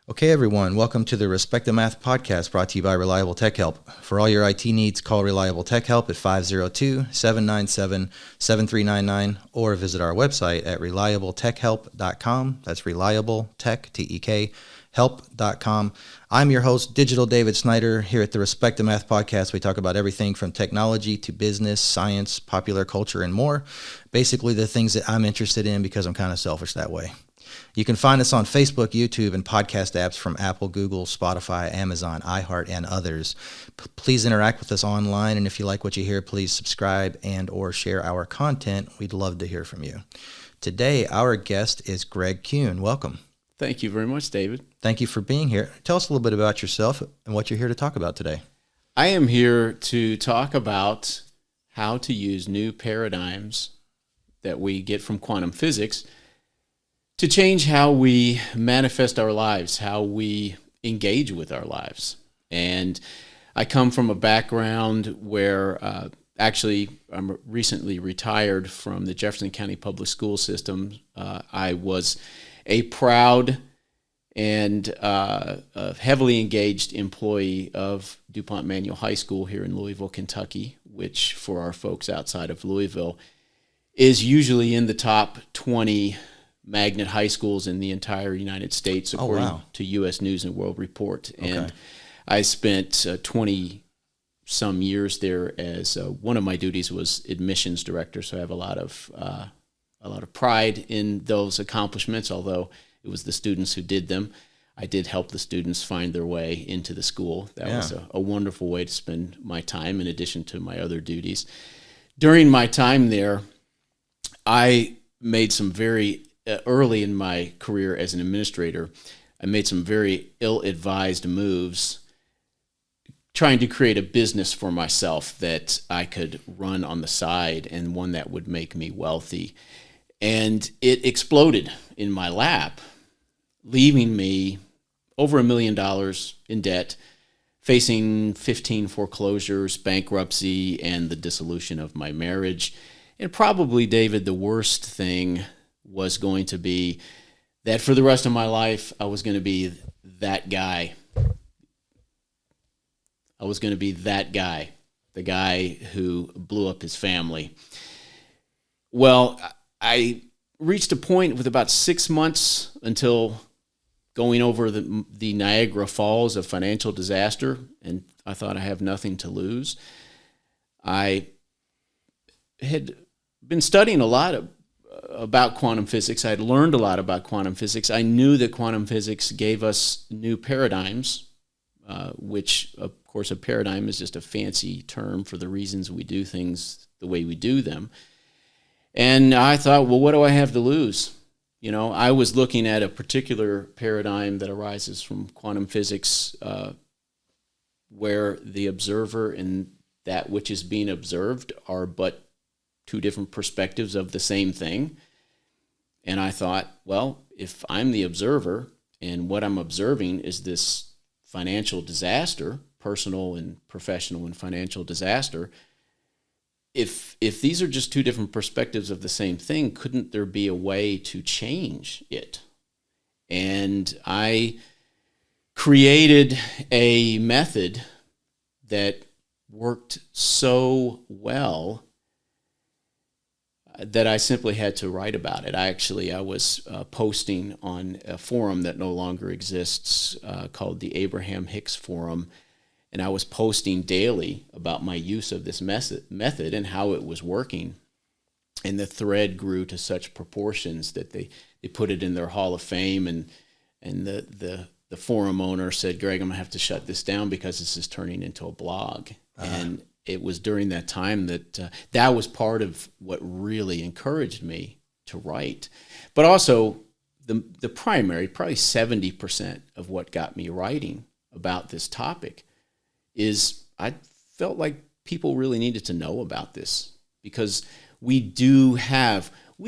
Okay, everyone, welcome to the Respect the Math podcast brought to you by Reliable Tech Help. For all your IT needs, call Reliable Tech Help at 502-797-7399 or visit our website at reliabletechhelp.com. That's reliable tech, T-E-K, help.com. I'm your host, Digital David Snyder. Here at the Respect the Math podcast, we talk about everything from technology to business, science, popular culture, and more. Basically, the things that I'm interested in because I'm kind of selfish that way. You can find us on Facebook, YouTube, and podcast apps from Apple, Google, Spotify, Amazon, iHeart, and others. Please interact with us online, and if you like what you hear, please subscribe and or share our content. We'd love to hear from you. Today, our guest is Greg Kuhn. Welcome. Thank you very much, David. Thank you for being here. Tell us a little bit about yourself and what you're here to talk about today. I am here to talk about how to use new paradigms that we get from quantum physics to change how we manifest our lives, how we engage with our lives. And I come from a background where actually I'm recently retired from the Jefferson County Public School System. I was a proud and heavily engaged employee of DuPont Manual High School here in Louisville, Kentucky, which for our folks outside of Louisville is usually in the top 20 magnet high schools in the entire United States, according to U.S. News and World Report. Okay. And I spent 20 some years there as one of my duties was admissions director. So I have a lot of pride in those accomplishments, although it was the students who did them. I did help the students find their way into the school. That was a wonderful way to spend my time in addition to my other duties. During my time there, I made some very early in my career as an administrator, I made some very ill-advised moves trying to create a business for myself that I could run on the side and one that would make me wealthy. And it exploded in my lap, leaving me over $1 million in debt, facing 15 foreclosures, bankruptcy, and the dissolution of my marriage. And probably, David, the worst thing was going to be that for the rest of my life, I was going to be that guy. I was going to be that guy, the guy who blew up his family. Well, I reached a point with about 6 months until going over the Niagara Falls of financial disaster, and I thought I have nothing to lose. I had been studying a lot about quantum physics. I had learned a lot about quantum physics. I knew that quantum physics gave us new paradigms, which, of course, a paradigm is just a fancy term for the reasons we do things the way we do them. And I thought, well, what do I have to lose? You know, I was looking at a particular paradigm that arises from quantum physics where the observer and that which is being observed are but two different perspectives of the same thing. And I thought, well, if I'm the observer and what I'm observing is this financial disaster, personal and professional and financial disaster, if these are just two different perspectives of the same thing, couldn't there be a way to change it? And I created a method that worked so well that I simply had to write about it. I was posting on a forum that no longer exists called the Abraham Hicks Forum, and I was posting daily about my use of this method and how it was working. And the thread grew to such proportions that they put it in their Hall of Fame, and the forum owner said, Greg, I'm going to have to shut this down because this is turning into a blog. And it was during that time that that was part of what really encouraged me to write. But also the primary, probably 70% of what got me writing about this topic is I felt like people really needed to know about this because we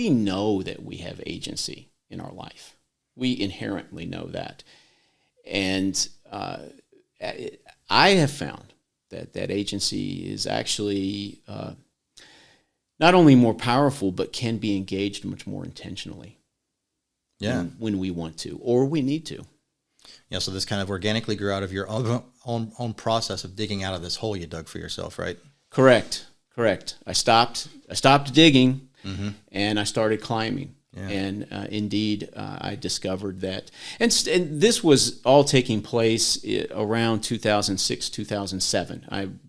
know that we have agency in our life. We inherently know that. And I have found that agency is actually not only more powerful, but can be engaged much more intentionally when we want to or we need to. Yeah, so this kind of organically grew out of your own process of digging out of this hole you dug for yourself, right? Correct. I stopped digging, and I started climbing. Yeah. And indeed, I discovered that. And this was all taking place around 2006, 2007. I'm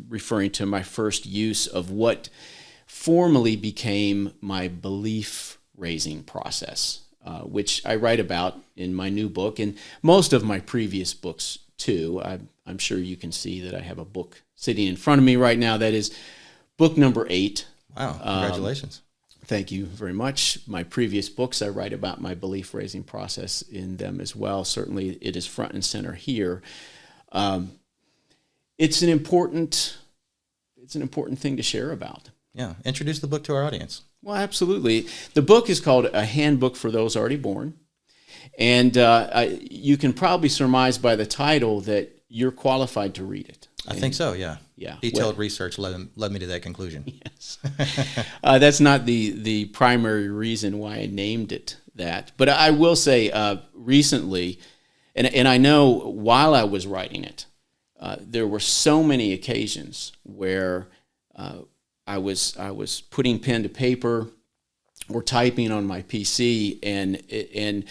referring to my first use of what formally became my belief-raising process, which I write about in my new book and most of my previous books, too. I'm sure you can see that I have a book sitting in front of me right now. That is book number 8. Wow, congratulations. Thank you very much. My previous books, I write about my belief-raising process in them as well. Certainly, it is front and center here. It's an important thing to share about. Yeah, introduce the book to our audience. Well, absolutely. The book is called A Handbook for Those Already Born. And you can probably surmise by the title that you're qualified to read it. I think so, yeah. Yeah. Detailed research led me to that conclusion. Yes. That's not the primary reason why I named it that. But I will say recently, and I know while I was writing it, there were so many occasions where I was putting pen to paper or typing on my PC, and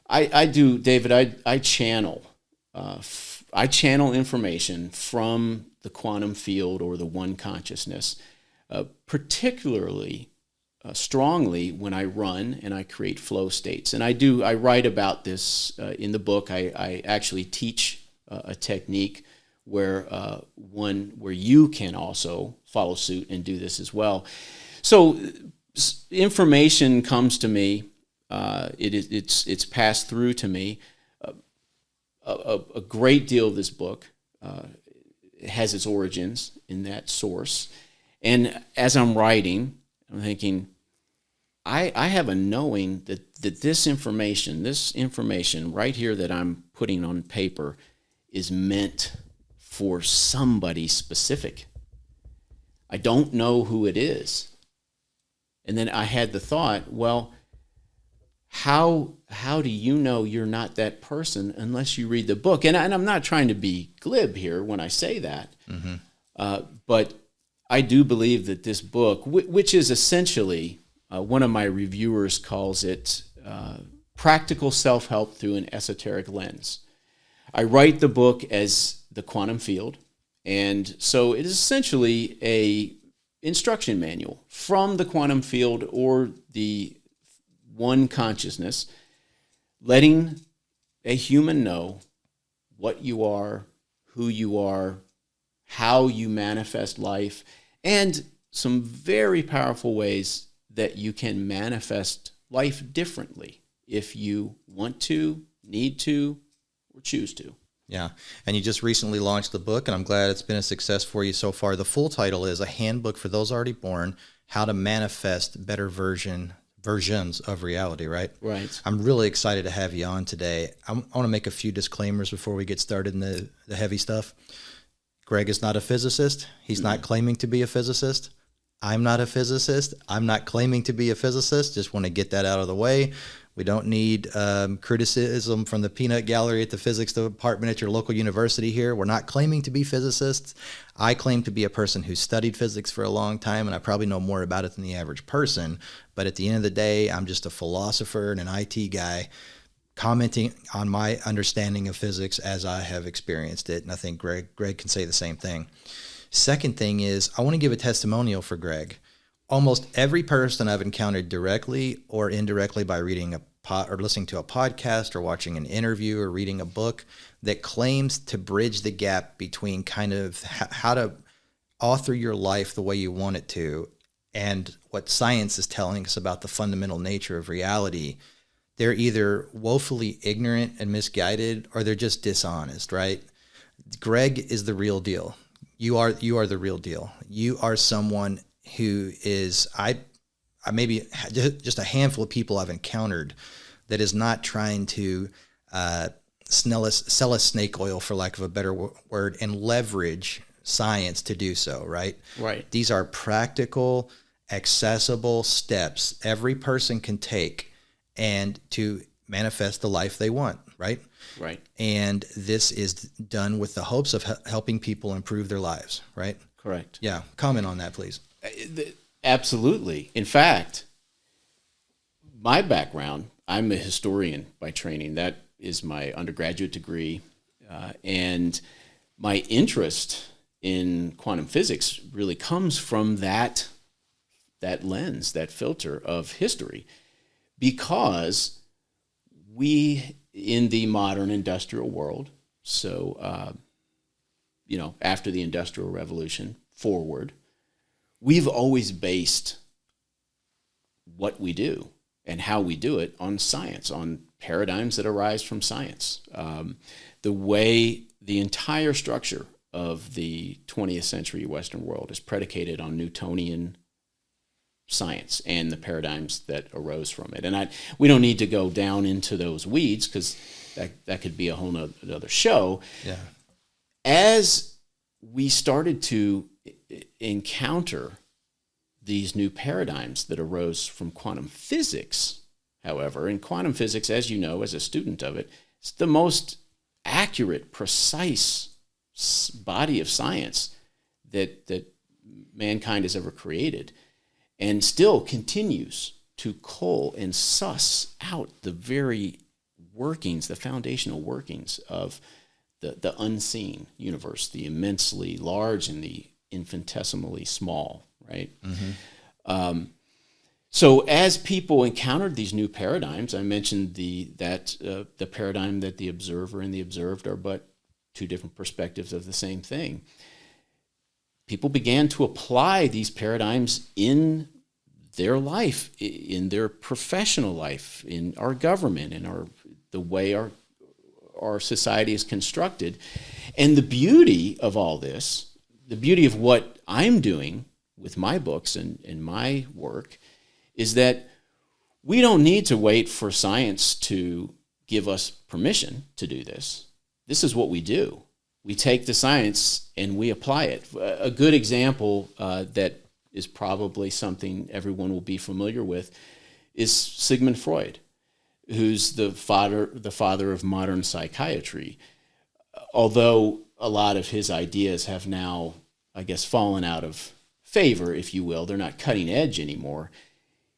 I do, David, I channel information from the quantum field or the one consciousness, particularly strongly when I run and I create flow states. And I write about this in the book. I actually teach a technique where you can also follow suit and do this as well. So information comes to me. It's passed through to me. A great deal of this book has its origins in that source. And as I'm writing, I'm thinking, I have a knowing that this information right here that I'm putting on paper is meant for somebody specific. I don't know who it is. And then I had the thought, well, how do you know you're not that person unless you read the book? And I'm not trying to be glib here when I say that, but I do believe that this book, which is essentially, one of my reviewers calls it practical self-help through an esoteric lens. I write the book as the quantum field, and so it is essentially a instruction manual from the quantum field or the one consciousness, letting a human know what you are, who you are, how you manifest life, and some very powerful ways that you can manifest life differently if you want to, need to, or choose to. Yeah, and you just recently launched the book, and I'm glad it's been a success for you so far. The full title is A Handbook for Those Already Born, How to Manifest Better Versions of Reality, right? Right. I'm really excited to have you on today. I want to make a few disclaimers before we get started in the heavy stuff. Greg is not a physicist. He's not claiming to be a physicist. I'm not a physicist. I'm not claiming to be a physicist. Just want to get that out of the way. We don't need criticism from the peanut gallery at the physics department at your local university here. We're not claiming to be physicists. I claim to be a person who studied physics for a long time, and I probably know more about it than the average person. But at the end of the day, I'm just a philosopher and an IT guy commenting on my understanding of physics as I have experienced it. And I think Greg can say the same thing. Second thing is, I want to give a testimonial for Greg. Almost every person I've encountered directly or indirectly by reading or listening to a podcast or watching an interview or reading a book that claims to bridge the gap between kind of how to author your life the way you want it to and what science is telling us about the fundamental nature of reality, they're either woefully ignorant and misguided or they're just dishonest, right? Greg is the real deal. You are the real deal. You are someone who is, I maybe just a handful of people I've encountered that is not trying to sell us snake oil, for lack of a better word, and leverage science to do so, right? Right. These are practical, accessible steps every person can take and to manifest the life they want, right? Right. And this is done with the hopes of helping people improve their lives, right? Correct. Yeah. Comment on that, please. Absolutely. In fact, my background, I'm a historian by training. That is my undergraduate degree. And my interest in quantum physics really comes from that lens, that filter of history, because we, in the modern industrial world, so, after the Industrial Revolution forward, we've always based what we do and how we do it on science, on paradigms that arise from science. The way the entire structure of the 20th century Western world is predicated on Newtonian science and the paradigms that arose from it. And we don't need to go down into those weeds, because that could be a whole other show. Yeah. As we started to encounter these new paradigms that arose from quantum physics, however, and quantum physics, as you know, as a student of it, it's the most accurate, precise body of science that mankind has ever created, and still continues to cull and suss out the very workings, the foundational workings of the unseen universe, the immensely large and the infinitesimally small, right? Mm-hmm. So as people encountered these new paradigms, I mentioned the paradigm that the observer and the observed are but two different perspectives of the same thing. People began to apply these paradigms in their life, in their professional life, in our government, in the way our society is constructed. And the beauty of all this, the beauty of what I'm doing with my books and my work, is that we don't need to wait for science to give us permission to do this. This is what we do. We take the science and we apply it. A good example that is probably something everyone will be familiar with is Sigmund Freud, who's the father of modern psychiatry. Although a lot of his ideas have now, I guess, fallen out of favor, if you will. They're not cutting edge anymore.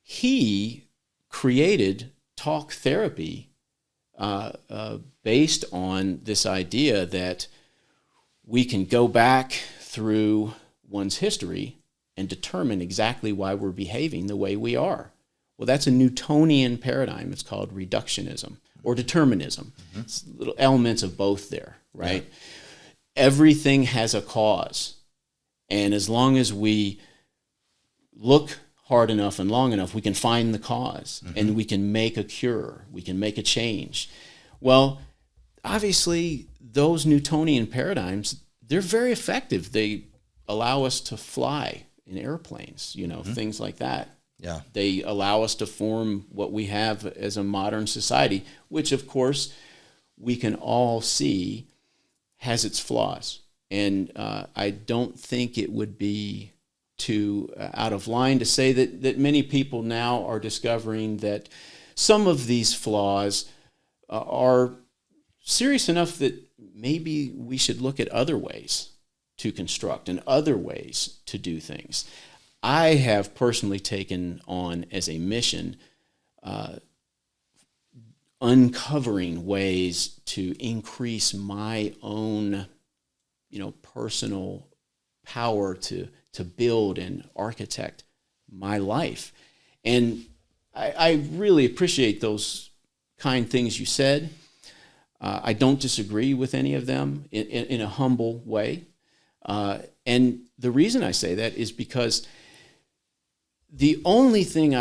He created talk therapy based on this idea that we can go back through one's history and determine exactly why we're behaving the way we are. Well, that's a Newtonian paradigm. It's called reductionism or determinism. Mm-hmm. It's little elements of both there, right? Yeah. Everything has a cause. And as long as we look hard enough and long enough, we can find the cause, mm-hmm. and we can make a cure. We can make a change. Well, obviously, those Newtonian paradigms, they're very effective. They allow us to fly in airplanes, mm-hmm. things like that. Yeah. They allow us to form what we have as a modern society, which, of course, we can all see has its flaws. And I don't think it would be too out of line to say that many people now are discovering that some of these flaws are serious enough that maybe we should look at other ways to construct and other ways to do things. I have personally taken on as a mission uncovering ways to increase my own, personal power to build and architect my life. And I really appreciate those kind things you said. I don't disagree with any of them in a humble way. And the reason I say that is because the only things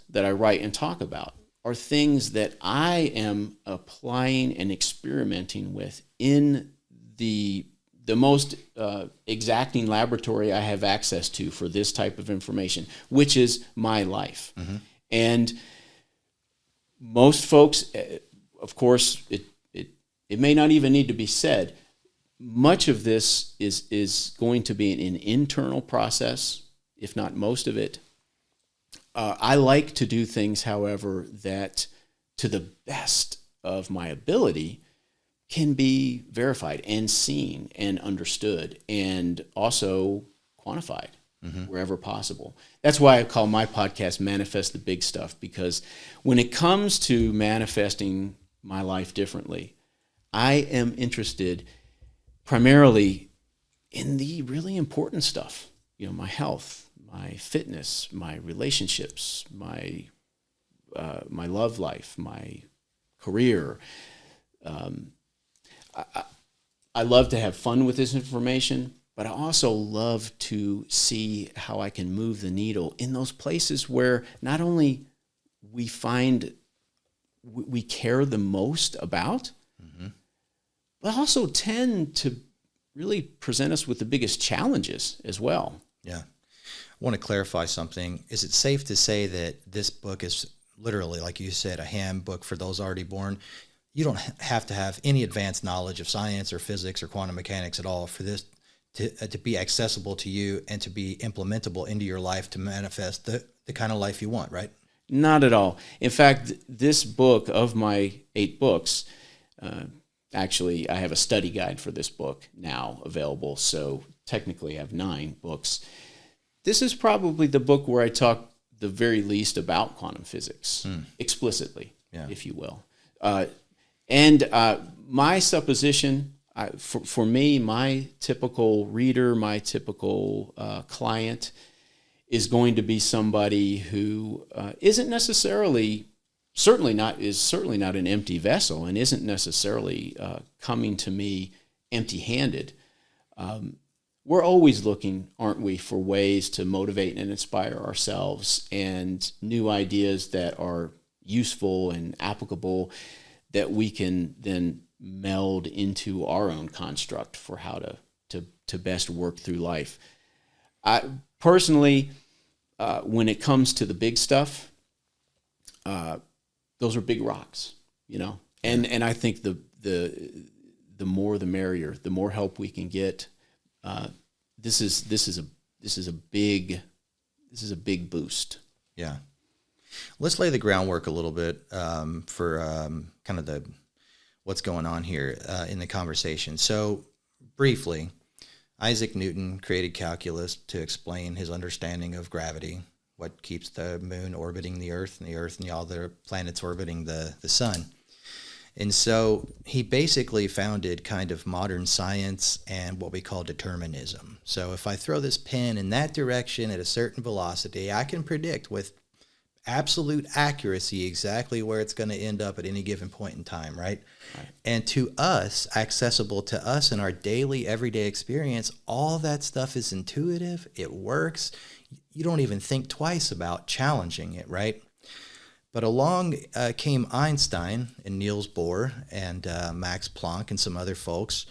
that I write and talk about are things that I am applying and experimenting with in the most exacting laboratory I have access to for this type of information, which is my life. Mm-hmm. And most folks, of course, it may not even need to be said. Much of this is going to be an internal process, if not most of it. I like to do things, however, that to the best of my ability can be verified and seen and understood and also quantified wherever possible. That's why I call my podcast Manifest the Big Stuff, because when it comes to manifesting my life differently, I am interested primarily in the really important stuff, my health, my fitness, my relationships, my love life, my career. I love to have fun with this information, but I also love to see how I can move the needle in those places where not only we find we care the most about, but also tend to really present us with the biggest challenges as well. Yeah. I want to clarify something. Is it safe to say that this book is literally, like you said, a handbook for those already born? You don't have to have any advanced knowledge of science or physics or quantum mechanics at all for this to be accessible to you and to be implementable into your life to manifest the kind of life you want, right? Not at all. In fact, this book, of my 8 books, actually, I have a study guide for this book now available, so technically I have 9 books. This is probably the book where I talk the very least about quantum physics, explicitly, if you will. And my supposition, for me, my typical reader, my typical client is going to be somebody who isn't necessarily, certainly not an empty vessel, and isn't necessarily coming to me empty-handed. We're always looking, aren't we, for ways to motivate and inspire ourselves, and new ideas that are useful and applicable that we can then meld into our own construct for how to best work through life. I personally, when it comes to the big stuff, those are big rocks, and I think the more the merrier. The more help we can get. This is a big boost. Yeah. Let's lay the groundwork a little bit for kind of what's going on here in the conversation. So briefly, Isaac Newton created calculus to explain his understanding of gravity, what keeps the moon orbiting the Earth and all the planets orbiting the sun. And so he basically founded kind of modern science and what we call determinism. So if I throw this pin in that direction at a certain velocity, I can predict with absolute accuracy exactly where it's going to end up at any given point in time, right? And to us, accessible to us in our daily, everyday experience, all that stuff is intuitive. It works. You don't even think twice about challenging it, right? But along came Einstein and Niels Bohr and Max Planck and some other folks,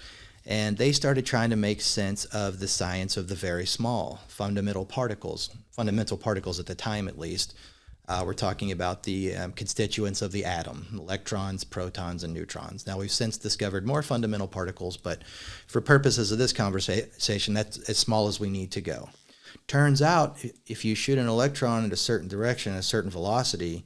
and they started trying to make sense of the science of the very small, fundamental particles at the time at least. We're talking about the constituents of the atom, electrons, protons, and neutrons. Now, we've since discovered more fundamental particles, but for purposes of this conversation, that's as small as we need to go. Turns out, if you shoot an electron in a certain direction at a certain velocity,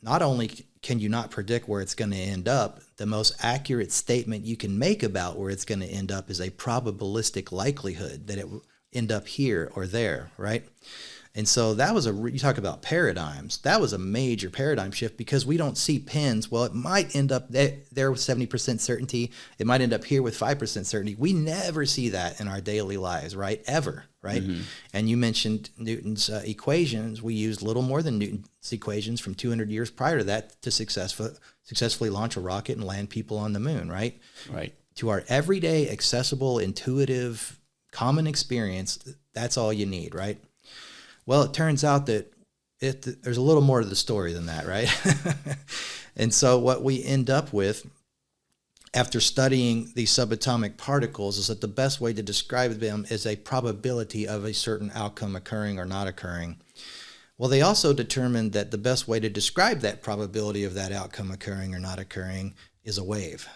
not only can you not predict where it's going to end up, the most accurate statement you can make about where it's going to end up is a probabilistic likelihood that it will end up here or there, right? And so that was you talk about paradigms, that was a major paradigm shift because we don't see pins. Well, it might end up there with 70% certainty. It might end up here with 5% certainty. We never see that in our daily lives, right? Ever, right? Mm-hmm. And you mentioned Newton's equations. We used little more than Newton's equations from 200 years prior to that to successfully launch a rocket and land people on the moon, right? Right. To our everyday, accessible, intuitive, common experience, that's all you need, right? Well, it turns out that there's a little more to the story than that, right? And so what we end up with after studying these subatomic particles is that the best way to describe them is a probability of a certain outcome occurring or not occurring. Well, they also determined that the best way to describe that probability of that outcome occurring or not occurring is a wave.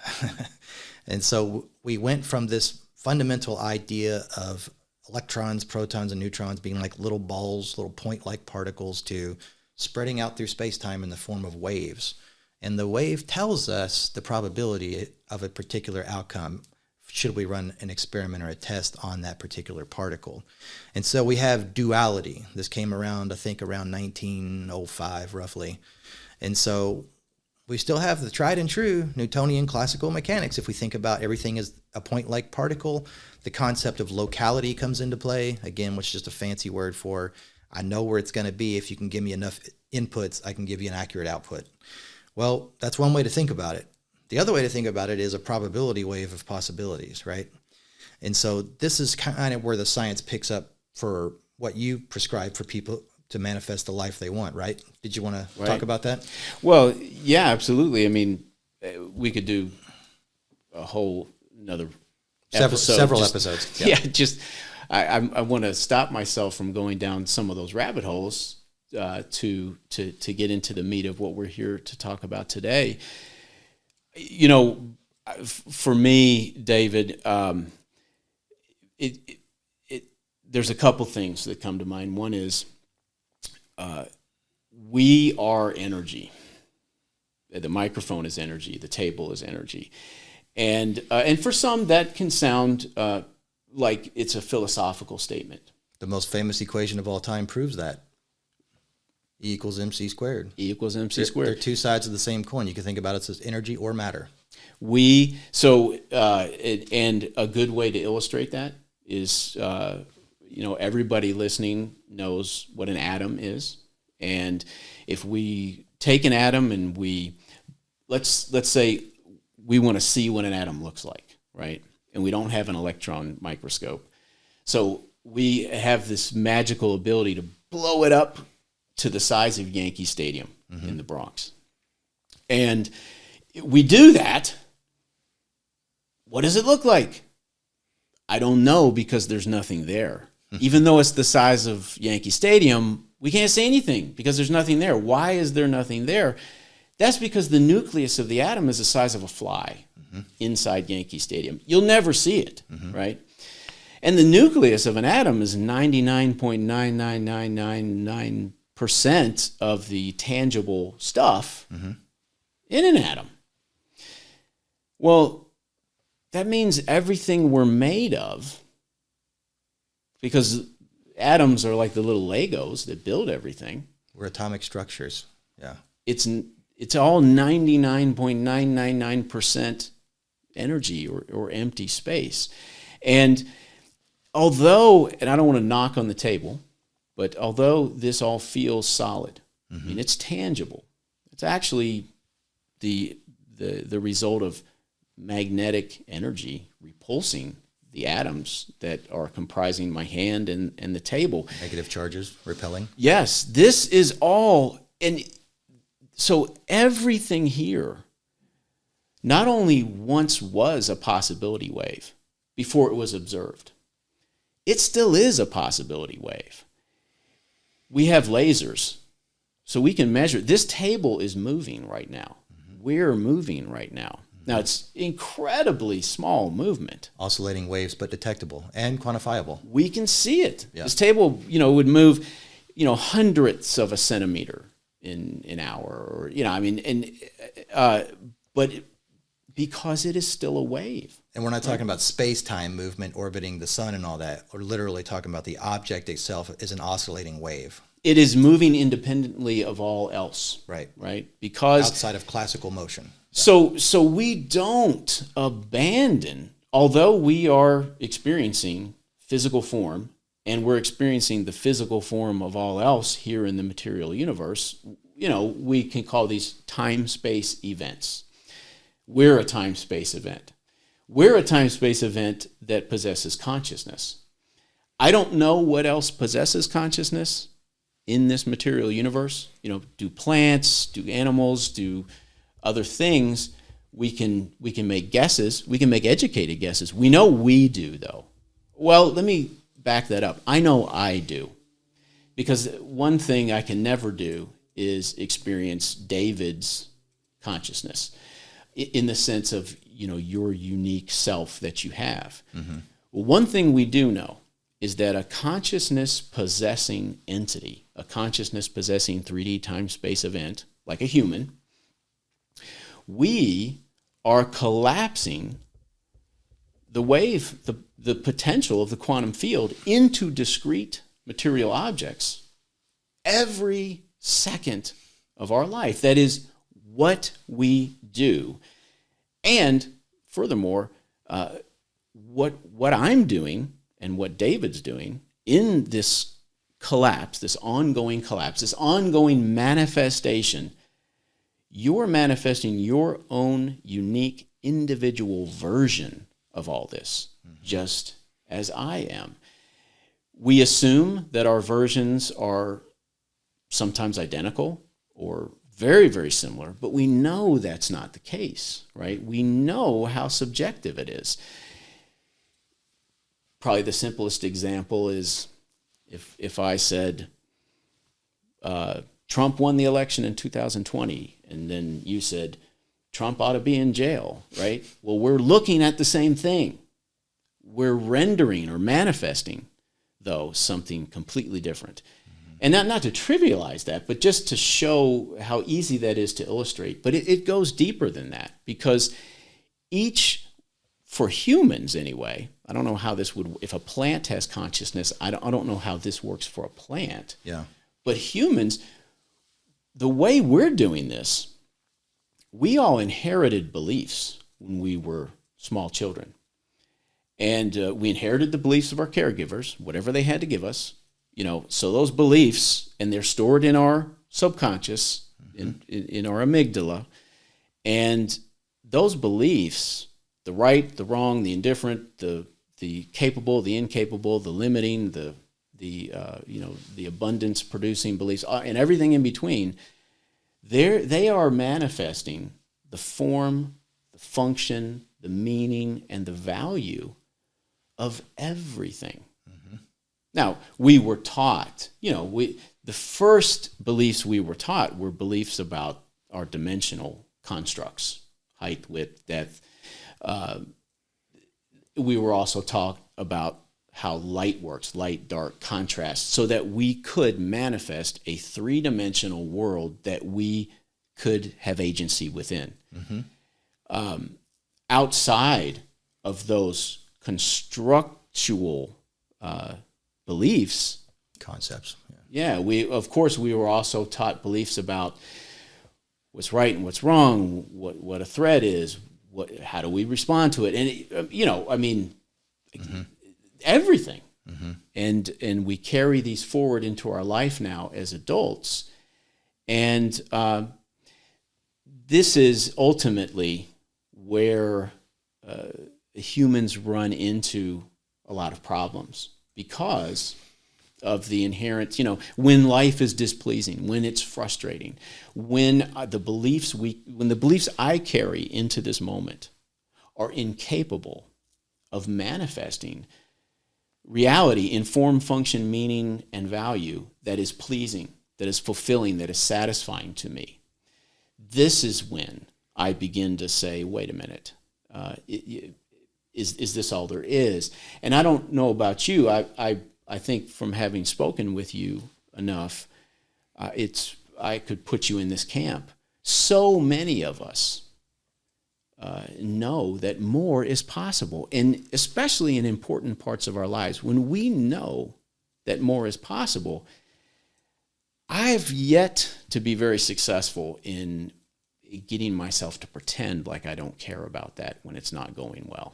And so we went from this fundamental idea of electrons, protons, and neutrons being like little balls, little point-like particles, to spreading out through space-time in the form of waves. And the wave tells us the probability of a particular outcome should we run an experiment or a test on that particular particle. And so we have duality. This came around, I think, around 1905, roughly. And so we still have the tried and true Newtonian classical mechanics. If we think about everything as a point-like particle, the concept of locality comes into play, again, which is just a fancy word for I know where it's going to be. If you can give me enough inputs, I can give you an accurate output. Well, that's one way to think about it. The other way to think about it is a probability wave of possibilities, right? And so this is kind of where the science picks up for what you prescribe for people to manifest the life they want, right? Did you want to talk about that? Well, yeah, absolutely. I mean, we could do a whole another several episodes. Yeah, I want to stop myself from going down some of those rabbit holes to get into the meat of what we're here to talk about today. You know, for me, David, there's a couple things that come to mind. One is we are energy. The microphone is energy. The table is energy. And for some, that can sound like it's a philosophical statement. The most famous equation of all time proves that. E equals mc squared. E equals mc squared. They're two sides of the same coin. You can think about it as energy or matter. And a good way to illustrate that is, everybody listening knows what an atom is. And if we take an atom and let's say we want to see what an atom looks like, right? And we don't have an electron microscope. So we have this magical ability to blow it up to the size of Yankee Stadium in the Bronx. And we do that. What does it look like? I don't know, because there's nothing there. Even though it's the size of Yankee Stadium, we can't say anything because there's nothing there. Why is there nothing there? That's because the nucleus of the atom is the size of a fly inside Yankee Stadium. You'll never see it, right? And the nucleus of an atom is 99.99999% of the tangible stuff in an atom. Well, that means everything we're made of, because atoms are like the little Legos that build everything. We're atomic structures. Yeah. It's all 99.999% energy or empty space. And I don't want to knock on the table, but although this all feels solid, I mean, it's tangible. It's actually the result of magnetic energy repulsing the atoms that are comprising my hand and the table. Negative charges repelling. Yes, this is all. And so everything here not only once was a possibility wave before it was observed, it still is a possibility wave. We have lasers, so we can measure. This table is moving right now. We're moving right now. Now, it's incredibly small movement. Oscillating waves, but detectable and quantifiable. We can see it. Yeah. This table, would move, hundredths of a centimeter in an hour, but because it is still a wave. And we're not talking about space-time movement orbiting the sun and all that. We're literally talking about the object itself is an oscillating wave. It is moving independently of all else. Right. Right? Because outside of classical motion. So we don't abandon, although we are experiencing physical form, and we're experiencing the physical form of all else here in the material universe, we can call these time-space events. We're a time-space event. We're a time-space event that possesses consciousness. I don't know what else possesses consciousness in this material universe. Do plants, do animals, do other things? We can make guesses. We can make educated guesses. We know we do, though. Well, let me back that up. I know I do. Because one thing I can never do is experience David's consciousness in the sense of, your unique self that you have. Well, one thing we do know is that a consciousness possessing entity, a consciousness possessing 3D time-space event, like a human, we are collapsing the wave, the potential of the quantum field into discrete material objects every second of our life. That is what we do. And furthermore, what I'm doing and what David's doing in this collapse, this ongoing manifestation, you're manifesting your own unique individual version of all this, just as I am. We assume that our versions are sometimes identical or very, very similar, but we know that's not the case, right? We know how subjective it is. Probably the simplest example is if I said, Trump won the election in 2020, and then you said, Trump ought to be in jail, right? Well, we're looking at the same thing. We're rendering or manifesting, though, something completely different. And not to trivialize that, but just to show how easy that is to illustrate. But it goes deeper than that, because for humans anyway, I don't know how this would, if a plant has consciousness, I don't know how this works for a plant. Yeah. But humans, the way we're doing this, we all inherited beliefs when we were small children. And we inherited the beliefs of our caregivers, whatever they had to give us. So those beliefs, and they're stored in our subconscious, in our amygdala. And those beliefs, the right, the wrong, the indifferent, the capable, the incapable, the limiting, the abundance producing beliefs, and everything in between, they are manifesting the form, the function, the meaning, and the value of everything. Now, we were taught, the first beliefs we were taught were beliefs about our dimensional constructs, height, width, depth. We were also taught about how light works, light, dark, contrast, so that we could manifest a three-dimensional world that we could have agency within. Outside of those constructual beliefs, concepts. Yeah, we were also taught beliefs about what's right and what's wrong, what a threat is, how do we respond to it, and everything. And we carry these forward into our life now as adults, and this is ultimately where humans run into a lot of problems, because of the inherent, when life is displeasing, when it's frustrating, when the beliefs I carry into this moment are incapable of manifesting reality in form, function, meaning, and value that is pleasing, that is fulfilling, that is satisfying to me. This is when I begin to say, wait a minute, is this all there is? And I don't know about you. I think from having spoken with you enough, I could put you in this camp. So many of us know that more is possible, and especially in important parts of our lives, when we know that more is possible, I've yet to be very successful in getting myself to pretend like I don't care about that when it's not going well.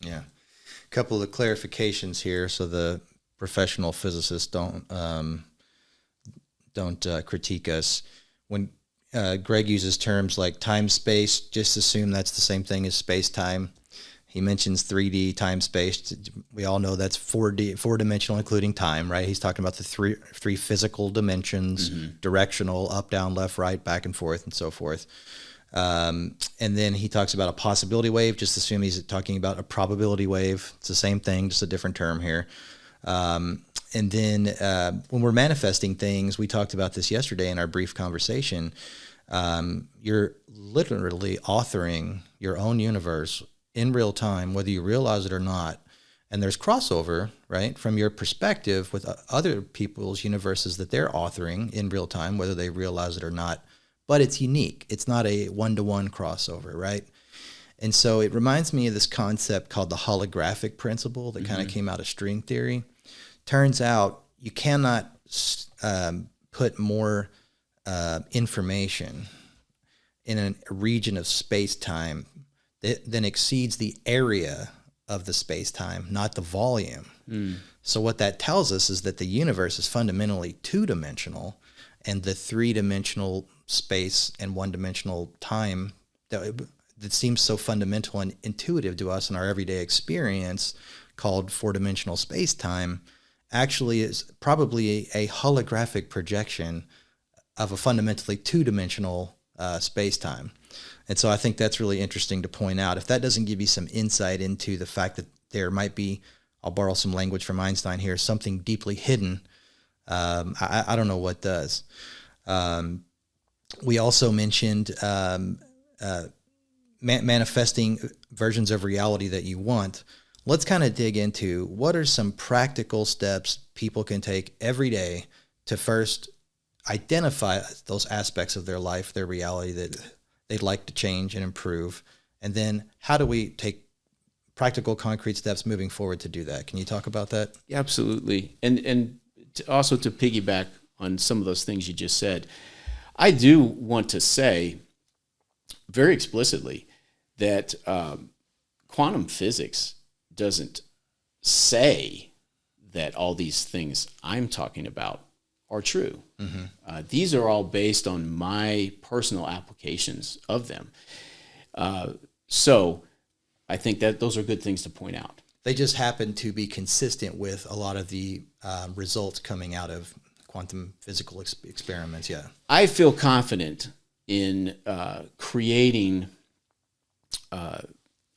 Yeah. A couple of clarifications here, so the professional physicists don't critique us. When Greg uses terms like time, space, just assume that's the same thing as space, time. He mentions 3D, time, space. We all know that's 4D, four-dimensional, including time, right? He's talking about the three physical dimensions, directional, up, down, left, right, back and forth, and so forth. And then he talks about a possibility wave. Just assume he's talking about a probability wave. It's the same thing, just a different term here. And then when we're manifesting things, we talked about this yesterday in our brief conversation. You're literally authoring your own universe in real time, whether you realize it or not. And there's crossover, right, from your perspective with other people's universes that they're authoring in real time, whether they realize it or not but it's unique. It's not a one-to-one crossover, right? And so it reminds me of this concept called the holographic principle that kind of came out of string theory. Turns out you cannot put more information in a region of space-time than exceeds the area of the space-time, not the volume. So what that tells us is that the universe is fundamentally two-dimensional, and the three-dimensional space and one-dimensional time that seems so fundamental and intuitive to us in our everyday experience, called four-dimensional space-time, actually is probably a holographic projection of a fundamentally two-dimensional space-time. And so I think that's really interesting to point out. If that doesn't give you some insight into the fact that there might be, I'll borrow some language from Einstein here, something deeply hidden, I don't know what does. We also mentioned manifesting versions of reality that you want. Let's kind of dig into what are some practical steps people can take every day to first identify those aspects of their life, their reality that they'd like to change and improve. And then how do we take practical, concrete steps moving forward to do that? Can you talk about that? Yeah, absolutely. And also to piggyback on some of those things you just said, I do want to say very explicitly that quantum physics doesn't say that all these things I'm talking about are true. These are all based on my personal applications of them. So I think that those are good things to point out. They just happen to be consistent with a lot of the results coming out of quantum physical experiments. Yeah. I feel confident in creating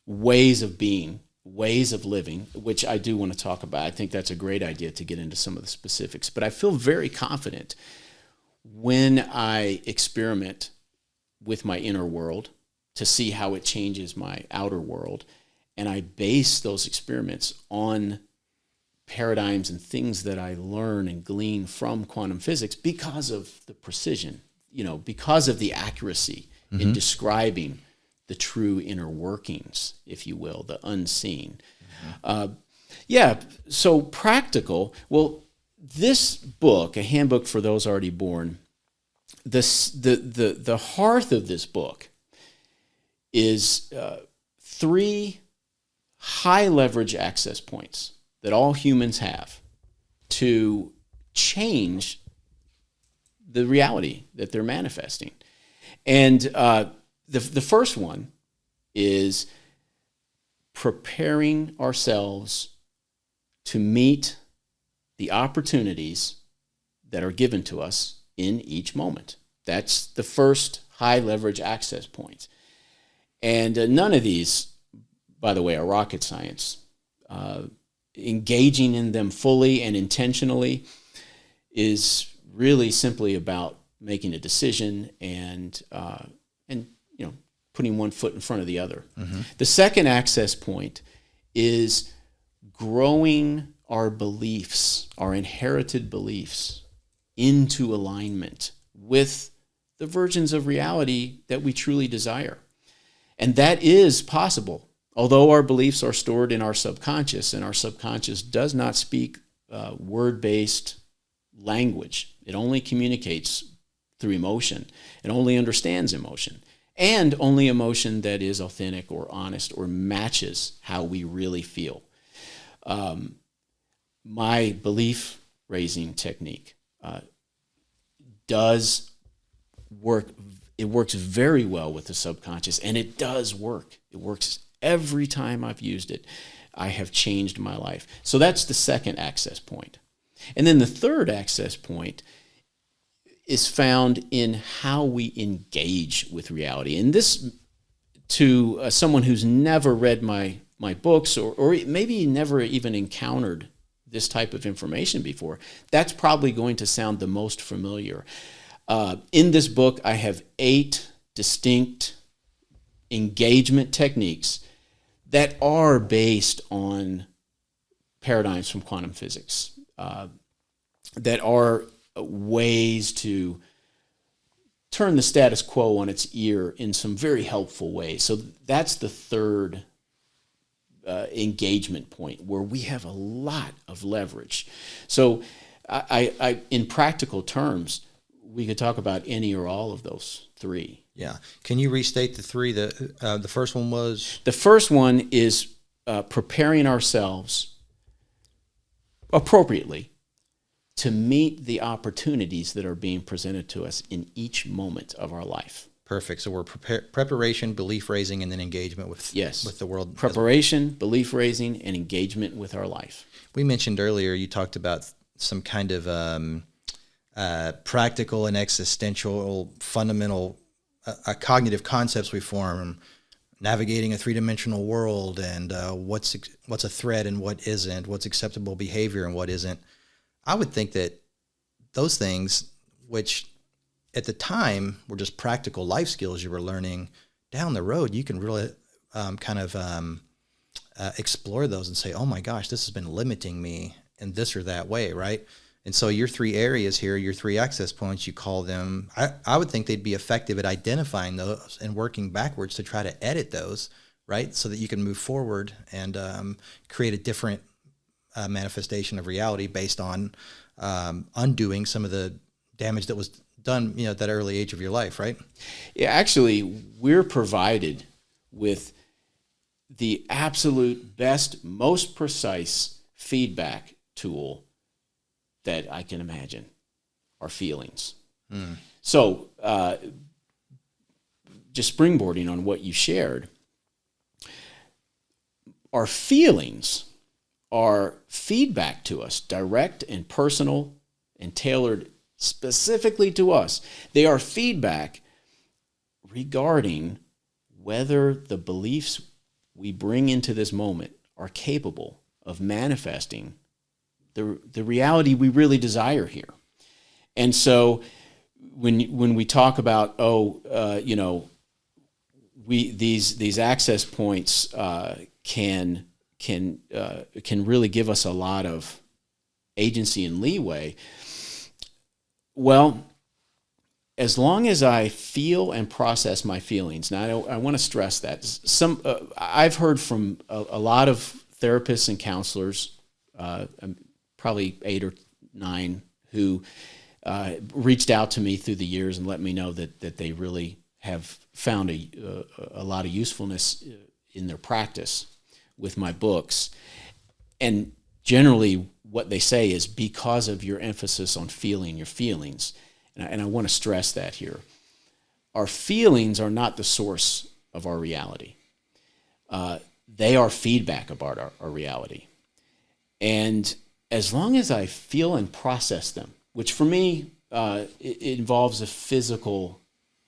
ways of being, ways of living, which I do want to talk about. I think that's a great idea to get into some of the specifics. But I feel very confident when I experiment with my inner world to see how it changes my outer world. And I base those experiments on paradigms and things that I learn and glean from quantum physics because of the precision, because of the accuracy in describing the true inner workings, if you will, the unseen. So practical. Well, this book, A Handbook for Those Already Born, the heart of this book is 3 high leverage access points that all humans have to change the reality that they're manifesting. And the first one is preparing ourselves to meet the opportunities that are given to us in each moment. That's the first high leverage access point. And none of these, by the way, are rocket science. Engaging in them fully and intentionally is really simply about making a decision and putting one foot in front of the other. The second access point is growing our beliefs, our inherited beliefs, into alignment with the versions of reality that we truly desire. And that is possible. Although our beliefs are stored in our subconscious, and our subconscious does not speak word-based language. It only communicates through emotion. It only understands emotion, and only emotion that is authentic or honest or matches how we really feel. My belief-raising technique does work. It works very well with the subconscious, and it does work. It works every time I've used it. I have changed my life. So that's the second access point. And then the third access point is found in how we engage with reality. And this, to someone who's never read my books or maybe never even encountered this type of information before, that's probably going to sound the most familiar. In this book, I have 8 distinct engagement techniques that are based on paradigms from quantum physics, that are ways to turn the status quo on its ear in some very helpful ways. So that's the third engagement point, where we have a lot of leverage. So I in practical terms, we could talk about any or all of those three. Yeah. Can you restate the three? The first one was? The first one is preparing ourselves appropriately to meet the opportunities that are being presented to us in each moment of our life. Perfect. So we're preparation, belief raising, and then engagement with the world. Preparation, belief raising, and engagement with our life. We mentioned earlier, you talked about some kind of practical and existential, fundamental cognitive concepts we form, navigating a three-dimensional world, and what's a threat and what isn't, what's acceptable behavior and what isn't. I would think that those things, which at the time were just practical life skills you were learning, down the road you can really explore those and say, oh my gosh, this has been limiting me in this or that way, right? And so your three areas here, your three access points, you call them, I would think they'd be effective at identifying those and working backwards to try to edit those, right? So that you can move forward and create a different manifestation of reality based on undoing some of the damage that was done, at that early age of your life, right? Yeah, actually, we're provided with the absolute best, most precise feedback tool that I can imagine, our feelings. So just springboarding on what you shared, our feelings are feedback to us, direct and personal and tailored specifically to us. They are feedback regarding whether the beliefs we bring into this moment are capable of manifesting the reality we really desire here. And so when we talk about these access points can really give us a lot of agency and leeway. Well, as long as I feel and process my feelings, now I want to stress that I've heard from a lot of therapists and counselors, probably 8 or 9, who reached out to me through the years and let me know that they really have found a lot of usefulness in their practice with my books. And generally what they say is, because of your emphasis on feeling your feelings, and I want to stress that here, our feelings are not the source of our reality. They are feedback about our reality. And as long as I feel and process them, which for me, it involves a physical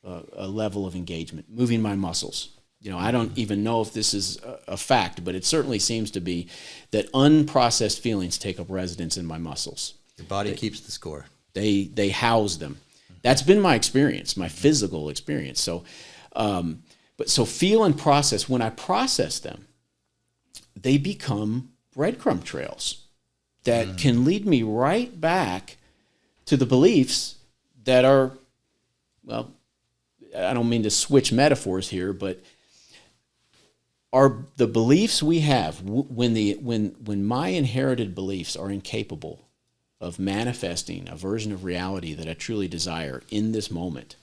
a level of engagement, moving my muscles. I don't even know if this is a fact, but it certainly seems to be that unprocessed feelings take up residence in my muscles. Your body keeps the score. They house them. That's been my experience, my physical experience. So, so feel and process. When I process them, they become breadcrumb trails that can lead me right back to the beliefs that are, well, I don't mean to switch metaphors here, but are the beliefs we have when my inherited beliefs are incapable of manifesting a version of reality that I truly desire in this moment,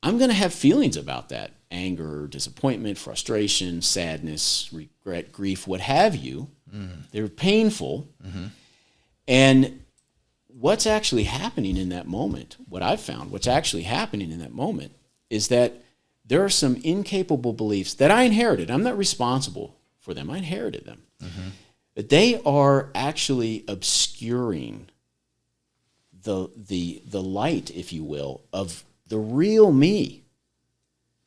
I'm going to have feelings about that: anger, disappointment, frustration, sadness, regret, grief, what have you. They're painful. And what's actually happening in that moment, what I've found, what's actually happening in that moment is that there are some incapable beliefs that I inherited. I'm not responsible for them. I inherited them. But they are actually obscuring the light, if you will, of the real me,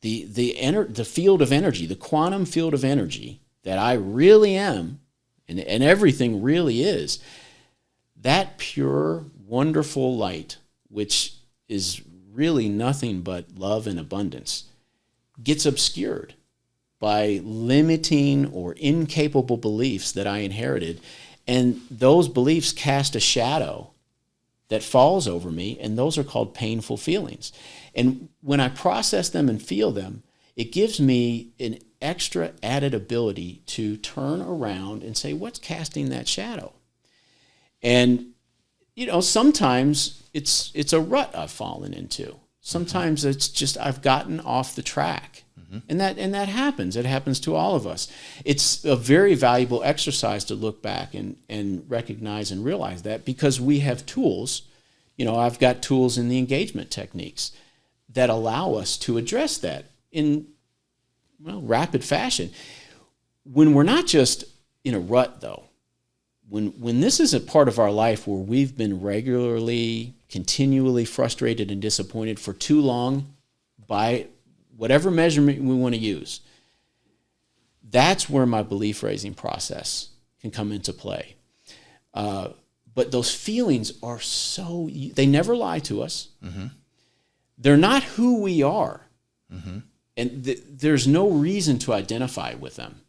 the field of energy, the quantum field of energy that I really am, and everything really is. That pure, wonderful light, which is really nothing but love and abundance, gets obscured by limiting or incapable beliefs that I inherited. And those beliefs cast a shadow that falls over me, and those are called painful feelings. And when I process them and feel them, it gives me an extra added ability to turn around and say, what's casting that shadow? And, sometimes it's a rut I've fallen into. Sometimes it's just I've gotten off the track. And that happens. It happens to all of us. It's a very valuable exercise to look back and recognize and realize that, because we have tools. I've got tools in the engagement techniques that allow us to address that in rapid fashion. When we're not just in a rut, though, when this is a part of our life where we've been regularly, continually frustrated and disappointed for too long by whatever measurement we want to use, that's where my belief-raising process can come into play. But those feelings are they never lie to us. Mm-hmm. They're not who we are. Mm-hmm. And there's no reason to identify with them.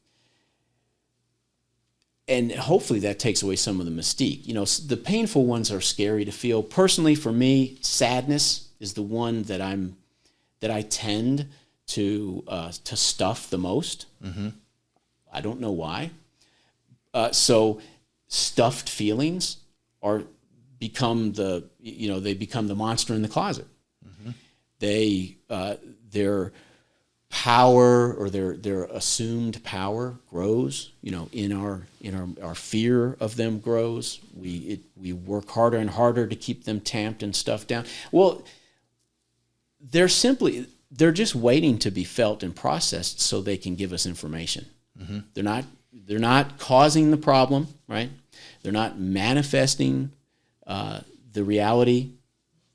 And hopefully that takes away some of the mystique. The painful ones are scary to feel. Personally, for me, sadness is the one that I tend to stuff the most. Mm-hmm. I don't know why. So stuffed feelings become the monster in the closet. Mm-hmm. Their power, or their assumed power, grows. In our fear of them grows. We work harder and harder to keep them tamped and stuffed down. Well, they're just waiting to be felt and processed so they can give us information. Mm-hmm. They're not causing the problem, right? They're not manifesting the reality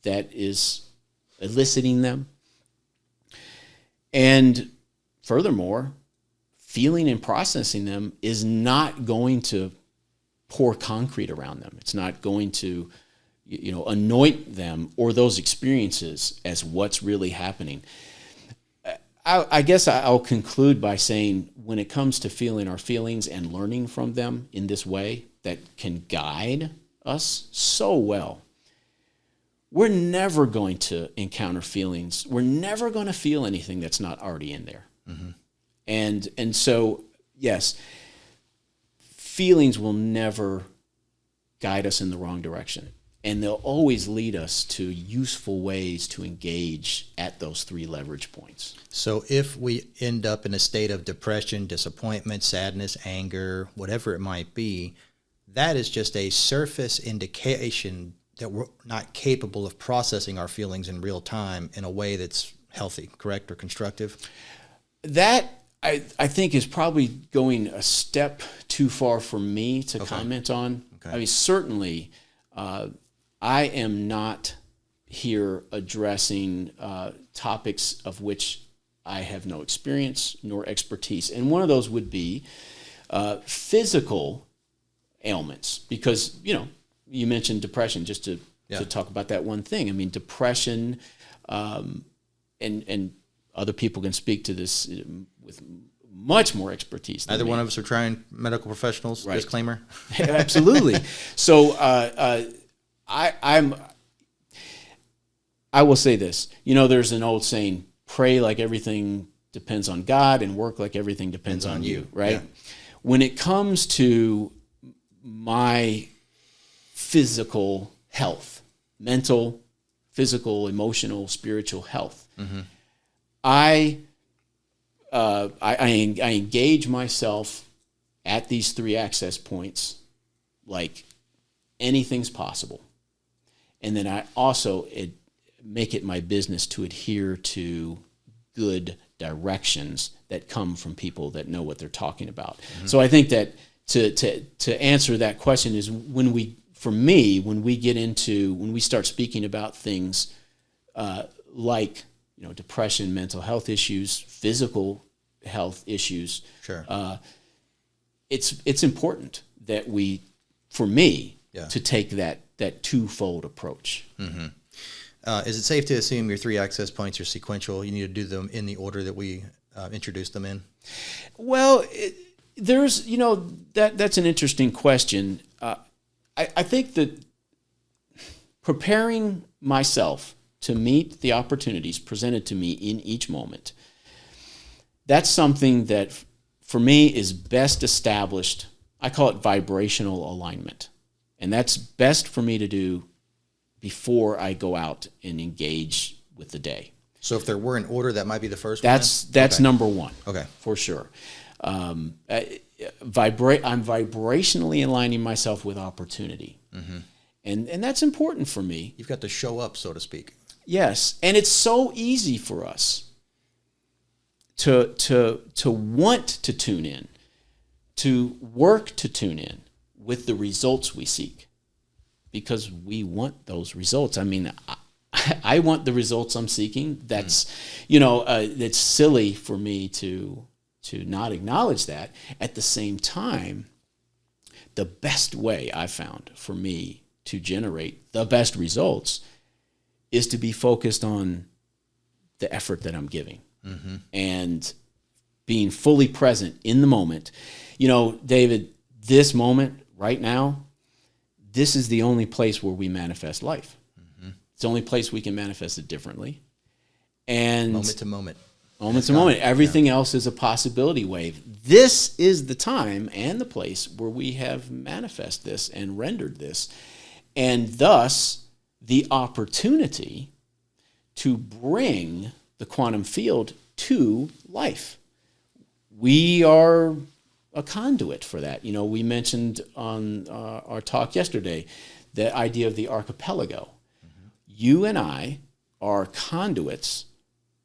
that is eliciting them. And furthermore, feeling and processing them is not going to pour concrete around them. It's not going to anoint them or those experiences as what's really happening. I guess I'll conclude by saying, when it comes to feeling our feelings and learning from them in this way that can guide us so well, we're never going to encounter feelings. We're never going to feel anything that's not already in there. Mm-hmm. And so, yes, feelings will never guide us in the wrong direction. And they'll always lead us to useful ways to engage at those three leverage points. So if we end up in a state of depression, disappointment, sadness, anger, whatever it might be, that is just a surface indication that we're not capable of processing our feelings in real time in a way that's healthy, correct, or constructive? That, I think, is probably going a step too far for me to comment on. Okay. I mean, certainly, I am not here addressing topics of which I have no experience nor expertise. And one of those would be physical ailments, because, you mentioned depression, just to talk about that one thing. I mean, depression, and other people can speak to this with much more expertise than Neither me. one of us are trying medical professionals, right. Disclaimer. Absolutely. So I will say this. There's an old saying, pray like everything depends on God and work like everything depends on you, right? Yeah. When it comes to my physical health, mental, physical, emotional, spiritual health, mm-hmm. I engage myself at these three access points like anything's possible. And then I also make it my business to adhere to good directions that come from people that know what they're talking about. Mm-hmm. So I think that to answer that question is when we start speaking about things like depression, mental health issues, physical health issues. Sure. It's important that to take that twofold approach. Mm-hmm. Is it safe to assume your three access points are sequential? You need to do them in the order that we introduced them in? Well, there's that's an interesting question. I think that preparing myself to meet the opportunities presented to me in each moment, that's something that for me is best established. I call it vibrational alignment. And that's best for me to do before I go out and engage with the day. So if there were an order, that might be the first one? That's okay. Number one. Okay. For sure. I'm vibrationally aligning myself with opportunity. Mm-hmm. And that's important for me. You've got to show up, so to speak. Yes. And it's so easy for us to want to tune in, to work to tune in with the results we seek, because we want those results. I mean, I want the results I'm seeking. That's, it's silly for me to not acknowledge that. At the same time, the best way I found for me to generate the best results is to be focused on the effort that I'm giving, mm-hmm. and being fully present in the moment. David, this moment right now, this is the only place where we manifest life. Mm-hmm. It's the only place we can manifest it differently. And moment to moment. Moment to moment. Everything else is a possibility wave. This is the time and the place where we have manifest this and rendered this. And thus, the opportunity to bring the quantum field to life. We are a conduit for that. We mentioned on our talk yesterday the idea of the archipelago. Mm-hmm. You and I are conduits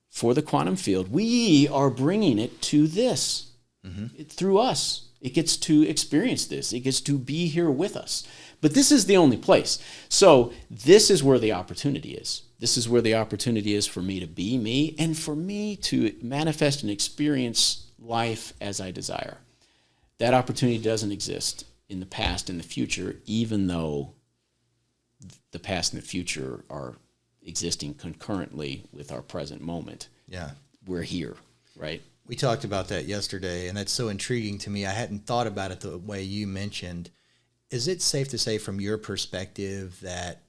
for the quantum field. We are bringing it to this, mm-hmm. Through us. It gets to experience this. It gets to be here with us. But this is the only place. So this is where the opportunity is. This is where the opportunity is for me to be me and for me to manifest and experience life as I desire. That opportunity doesn't exist in the past and the future, even though the past and the future are existing concurrently with our present moment. Yeah. We're here, right? We talked about that yesterday, and that's so intriguing to me. I hadn't thought about it the way you mentioned. Is it safe to say from your perspective that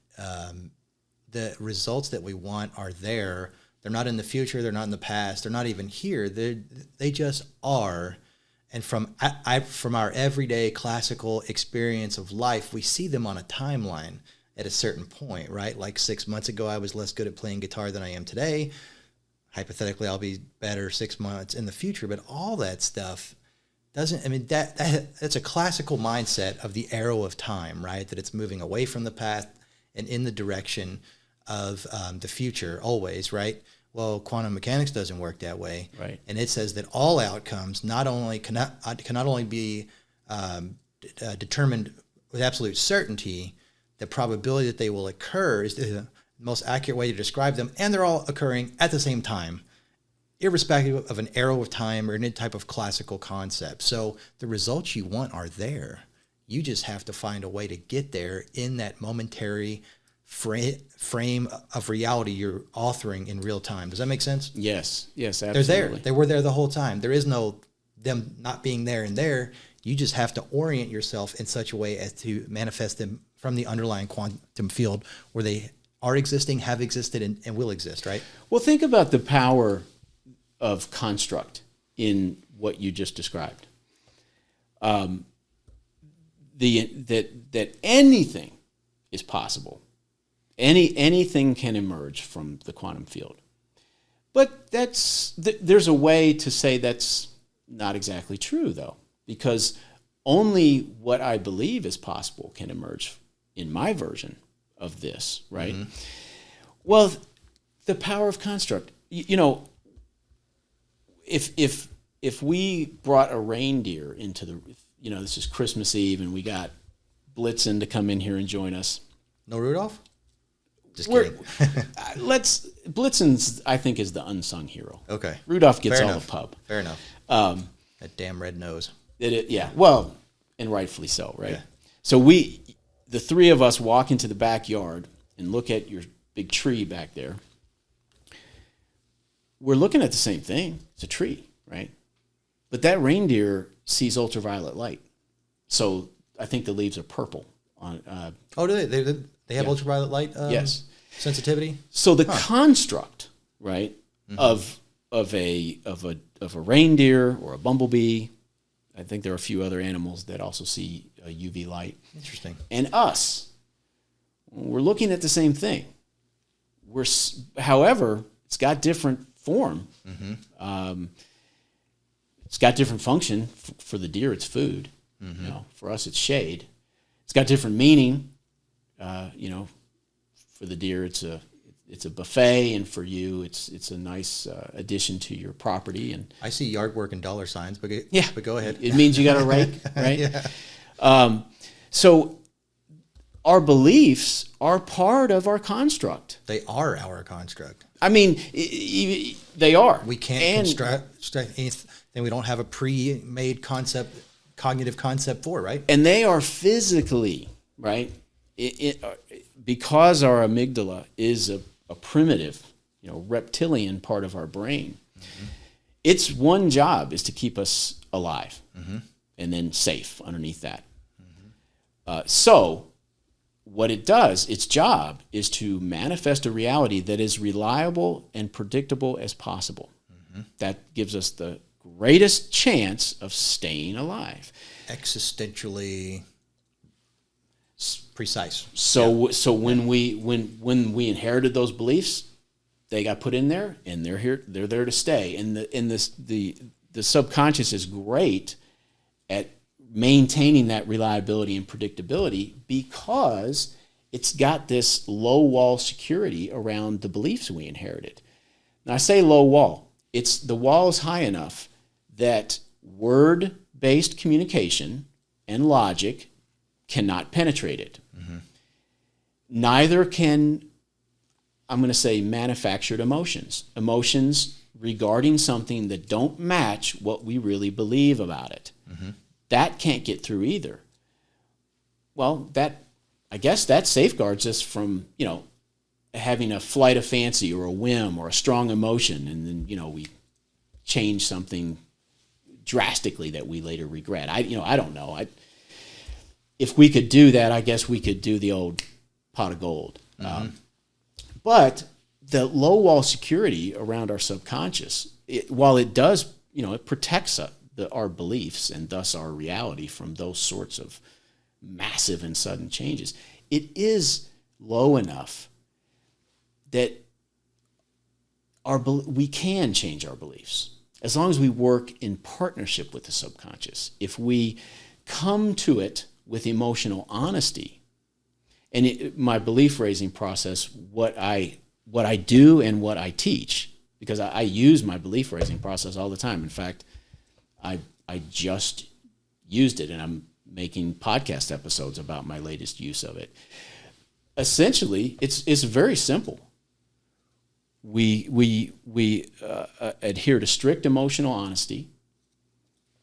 the results that we want are there? They're not in the future. They're not in the past. They're not even here. They just are. And from our everyday classical experience of life, we see them on a timeline at a certain point, right? Like 6 months ago, I was less good at playing guitar than I am today. Hypothetically, I'll be better 6 months in the future. But all that stuff doesn't, that's a classical mindset of the arrow of time, right? That it's moving away from the past and in the direction of the future always, right? Well, quantum mechanics doesn't work that way, right? And it says that all outcomes not only be determined with absolute certainty, the probability that they will occur is the most accurate way to describe them, and they're all occurring at the same time, irrespective of an arrow of time or any type of classical concept. So the results you want are there. You just have to find a way to get there in that momentary frame of reality you're authoring in real time. Does that make sense? Yes, absolutely. They're there. They were there the whole time. There is no them not being there and there. You just have to orient yourself in such a way as to manifest them from the underlying quantum field where they are existing, have existed, and will exist, right? Well, think about the power of construct in what you just described. That anything is possible. Anything can emerge from the quantum field. But there's a way to say that's not exactly true, though, because only what I believe is possible can emerge in my version of this, right? Mm-hmm. Well, the power of construct. If we brought a reindeer into the, this is Christmas Eve, and we got Blitzen to come in here and join us. No Rudolph? Just kidding. Blitzen's, I think, is the unsung hero. Okay. Rudolph gets all the pub. Fair enough. That damn red nose. Yeah. Well, and rightfully so, right? Yeah. So the three of us, walk into the backyard and look at your big tree back there. We're looking at the same thing. It's a tree, right? But that reindeer sees ultraviolet light. So I think the leaves are purple. Do they? They have ultraviolet light Yes. sensitivity? So the construct, right, of a reindeer or a bumblebee, I think there are a few other animals that also see UV light. Interesting. And us, we're looking at the same thing. However, it's got different form. It's got different function. For the deer, it's food. For us, it's shade. It's got different meaning. For the deer, it's a buffet, and for you, it's a nice addition to your property. And I see yard work and dollar signs, but go ahead. It means you got a rake, right? So our beliefs are part of our construct. They are our construct. I mean, they are. We can't construct anything we don't have a pre-made cognitive concept for, right? And they are physically, right? Because our amygdala is a primitive, reptilian part of our brain. Its one job is to keep us alive and then safe underneath that. So what it does, its job is to manifest a reality that is reliable and predictable as possible. That gives us the greatest chance of staying alive. Existentially precise. So when we inherited those beliefs, they got put in there, and they're there to stay. And the subconscious is great at maintaining that reliability and predictability because it's got this low wall security around the beliefs we inherited. Now I say low wall. The wall is high enough that word-based communication and logic cannot penetrate it. Neither can, I'm going to say, manufactured emotions. Emotions regarding something that don't match what we really believe about it. That can't get through either. Well, I guess that safeguards us from, having a flight of fancy or a whim or a strong emotion, and then, we change something drastically that we later regret. I don't know. If we could do that, I guess we could do the old pot of gold. But the low wall security around our subconscious, while it does, it protects our beliefs and thus our reality from those sorts of massive and sudden changes, it is low enough that we can change our beliefs as long as we work in partnership with the subconscious. If we come to it with emotional honesty, and my belief raising process, what I do and what I teach, because I use my belief raising process all the time. In fact, I just used it, and I'm making podcast episodes about my latest use of it. Essentially, it's very simple. We adhere to strict emotional honesty,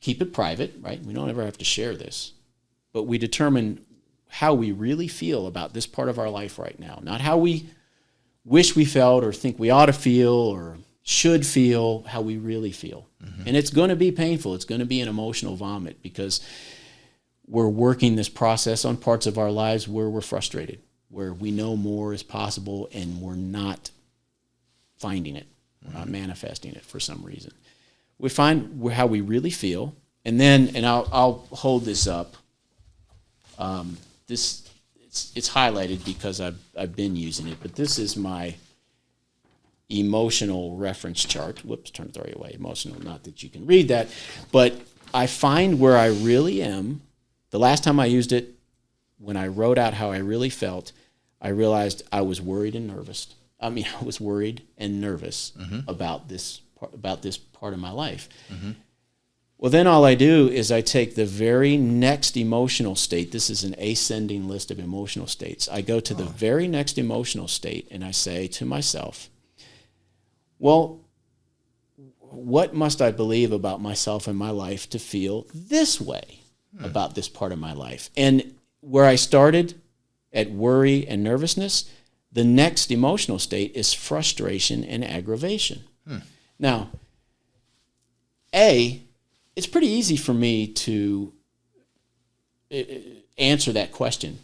keep it private, right? We don't ever have to share this, but we determine how we really feel about this part of our life right now, not how we wish we felt or think we ought to feel or should feel, how we really feel. And it's going to be painful. It's going to be an emotional vomit because we're working this process on parts of our lives where we're frustrated, where we know more is possible and we're not finding it. We're not manifesting it for some reason. We find how we really feel, and I'll hold this up. It's highlighted because I've been using it, but this is my emotional reference chart. Whoops, turn it the right way. Emotional, not that you can read that, but I find where I really am. The last time I used it, when I wrote out how I really felt, I realized I was worried and nervous. I was worried and nervous about this part of my life. Well, then all I do is I take the very next emotional state. This is an ascending list of emotional states. I go to the very next emotional state and I say to myself, well, what must I believe about myself and my life to feel this way about this part of my life? And where I started at worry and nervousness, the next emotional state is frustration and aggravation. Now, it's pretty easy for me to answer that question.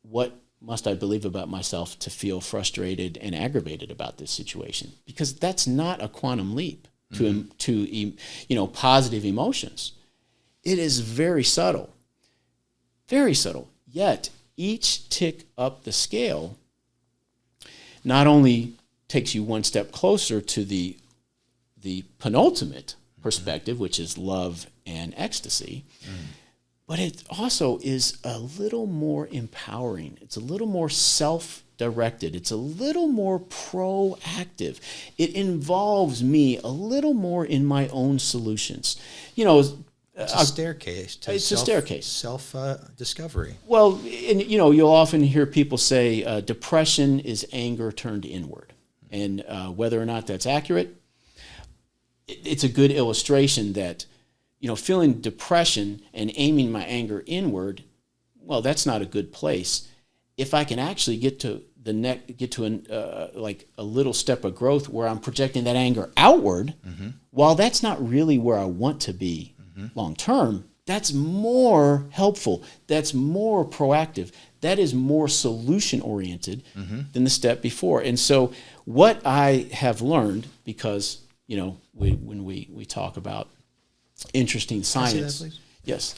What must I believe about myself to feel frustrated and aggravated about this situation? Because that's not a quantum leap to positive emotions. It is very subtle, very subtle. Yet each tick up the scale not only takes you one step closer to the penultimate perspective, which is love and ecstasy, but it also is a little more empowering. It's a little more self-directed. It's a little more proactive. It involves me a little more in my own solutions. It's a staircase. It's a staircase. Self-discovery. Well, and you'll often hear people say depression is anger turned inward. And whether or not that's accurate, it's a good illustration that feeling depression and aiming my anger inward, well, that's not a good place. If I can actually get to a little step of growth where I'm projecting that anger outward, while that's not really where I want to be long term, that's more helpful. That's more proactive. That is more solution oriented than the step before. And so, what I have learned, because when we talk about interesting science. Can I see that, please? Yes.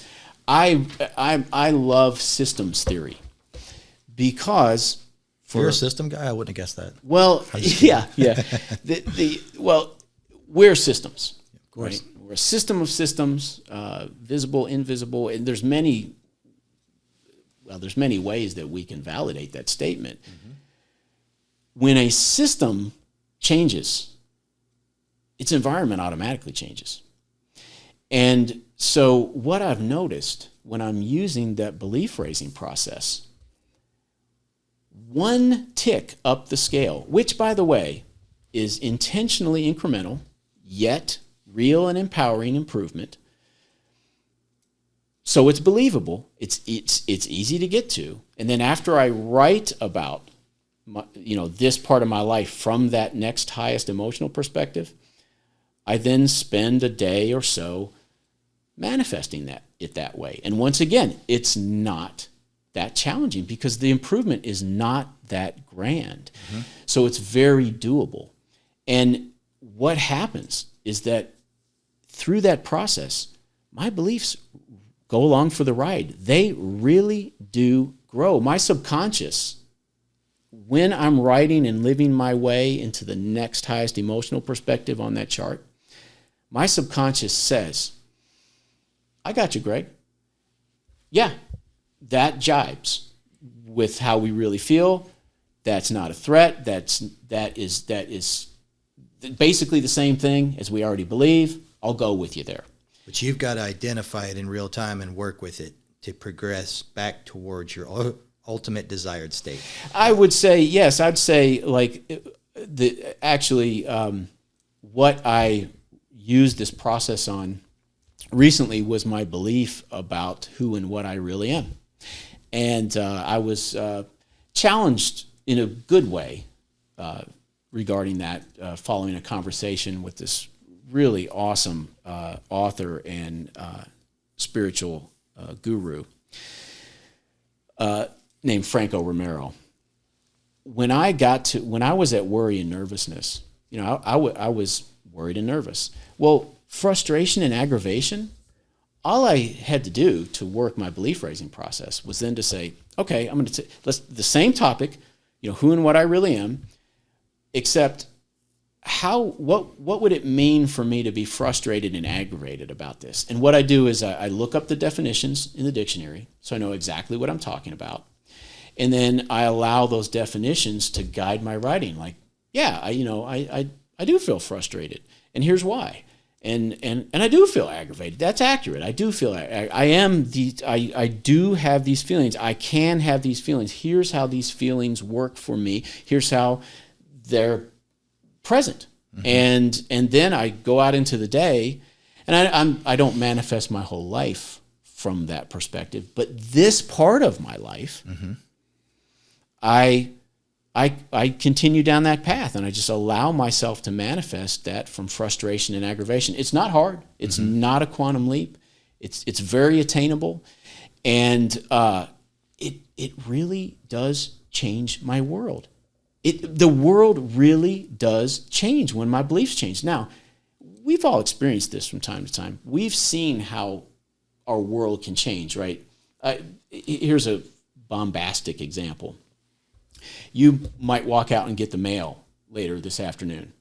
I love systems theory because you're a system guy? I wouldn't have guessed that. Well, yeah. We're systems. Of course. Right? We're a system of systems, visible, invisible, and there's many ways that we can validate that statement. When a system changes, its environment automatically changes. And so what I've noticed when I'm using that belief raising process, one tick up the scale, which, by the way, is intentionally incremental, yet real and empowering improvement. So it's believable. It's easy to get to. And then after I write about this part of my life from that next highest emotional perspective, I then spend a day or so manifesting it that way. And once again, it's not that challenging because the improvement is not that grand. So it's very doable. And what happens is that through that process, my beliefs go along for the ride. They really do grow. My subconscious, when I'm writing and living my way into the next highest emotional perspective on that chart, my subconscious says, I got you, Greg. Yeah, that jibes with how we really feel. That's not a threat. That is basically the same thing as we already believe. I'll go with you there. But you've got to identify it in real time and work with it to progress back towards your ultimate desired state. I would say, yes, I'd say what I used this process on recently was my belief about who and what I really am. And I was challenged in a good way regarding that following a conversation with this really awesome author and spiritual guru named Franco Romero. When I was at worry and nervousness, I was worried and nervous. Well, frustration and aggravation, all I had to do to work my belief raising process was then to say, okay, I'm going to the same topic, who and what I really am, except what would it mean for me to be frustrated and aggravated about this? And what I do is I look up the definitions in the dictionary so I know exactly what I'm talking about. And then I allow those definitions to guide my writing. Like, yeah, I do feel frustrated, and here's why. And I do feel aggravated. That's accurate. I do feel I do have these feelings. I can have these feelings. Here's how these feelings work for me. Here's how they're present. And then I go out into the day, and I don't manifest my whole life from that perspective, but this part of my life, I continue down that path, and I just allow myself to manifest that from frustration and aggravation. It's not hard. It's not a quantum leap. It's very attainable, and it really does change my world. The world really does change when my beliefs change. Now, we've all experienced this from time to time. We've seen how our world can change, right? Here's a bombastic example. You might walk out and get the mail later this afternoon.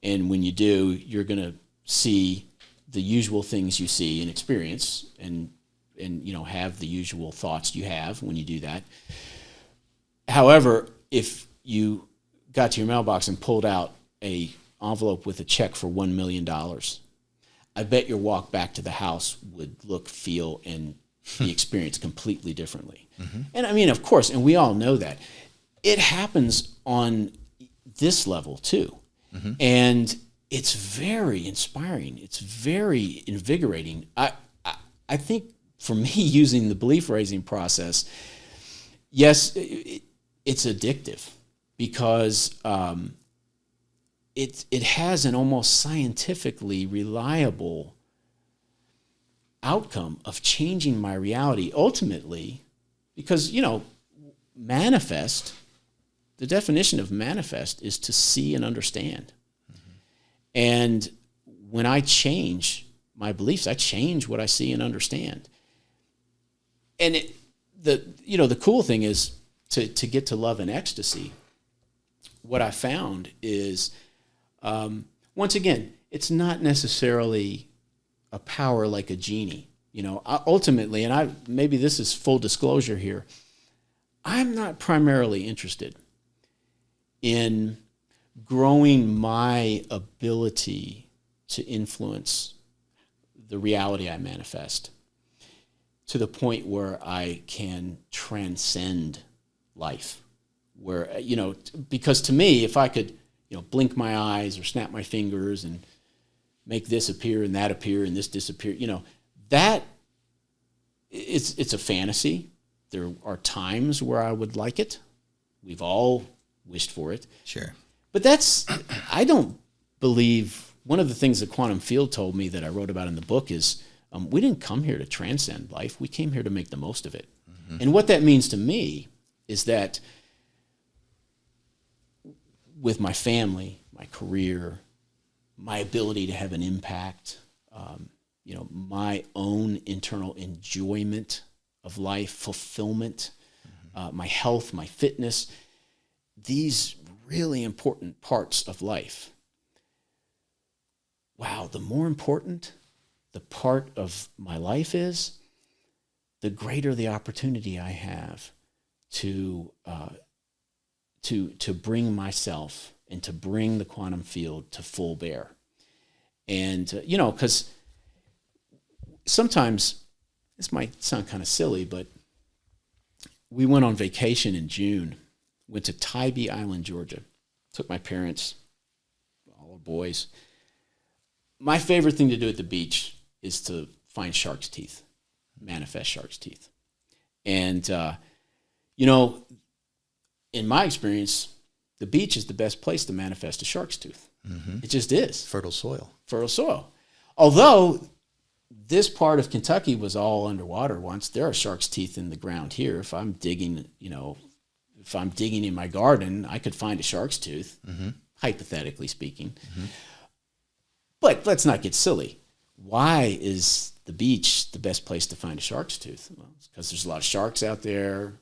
And when you do, you're going to see the usual things you see and experience and have the usual thoughts you have when you do that. However, if you got to your mailbox and pulled out a envelope with a check for $1 million, I bet your walk back to the house would look, feel, and be experienced completely differently. Mm-hmm. And I mean, of course, and we all know that. It happens on this level too. Mm-hmm. And it's very inspiring. It's very invigorating. I think for me, using the belief raising process, yes, it's addictive because it has an almost scientifically reliable outcome of changing my reality ultimately, because, manifest, the definition of manifest is to see and understand. Mm-hmm. And when I change my beliefs, I change what I see and understand. And the cool thing is to get to love and ecstasy. What I found is, once again, it's not necessarily a power like a genie. Ultimately, and maybe this is full disclosure here, I'm not primarily interested in growing my ability to influence the reality I manifest to the point where I can transcend life. Where, because to me, if I could, blink my eyes or snap my fingers and make this appear and that appear and this disappear, that it's a fantasy. There are times where I would like it. We've all wished for it. Sure. But I don't believe, one of the things that Quantum Field told me that I wrote about in the book is, we didn't come here to transcend life. We came here to make the most of it. Mm-hmm. And what that means to me is that with my family, my career, my ability to have an impact, my own internal enjoyment of life, fulfillment, mm-hmm. My health, my fitness, these really important parts of life. Wow, the more important the part of my life is, the greater the opportunity I have to bring myself and to bring the quantum field to full bear. And, because sometimes, this might sound kind of silly, but we went on vacation in June, went to Tybee Island, Georgia. Took my parents, all our boys. My favorite thing to do at the beach is to find shark's teeth, manifest shark's teeth. And, in my experience, the beach is the best place to manifest a shark's tooth. Mm-hmm. It just is. Fertile soil. Fertile soil. Although this part of Kentucky was all underwater once, there are shark's teeth in the ground here. If I'm digging, in my garden, I could find a shark's tooth, mm-hmm. hypothetically speaking. Mm-hmm. But let's not get silly. Why is the beach the best place to find a shark's tooth? Well, it's because there's a lot of sharks out there.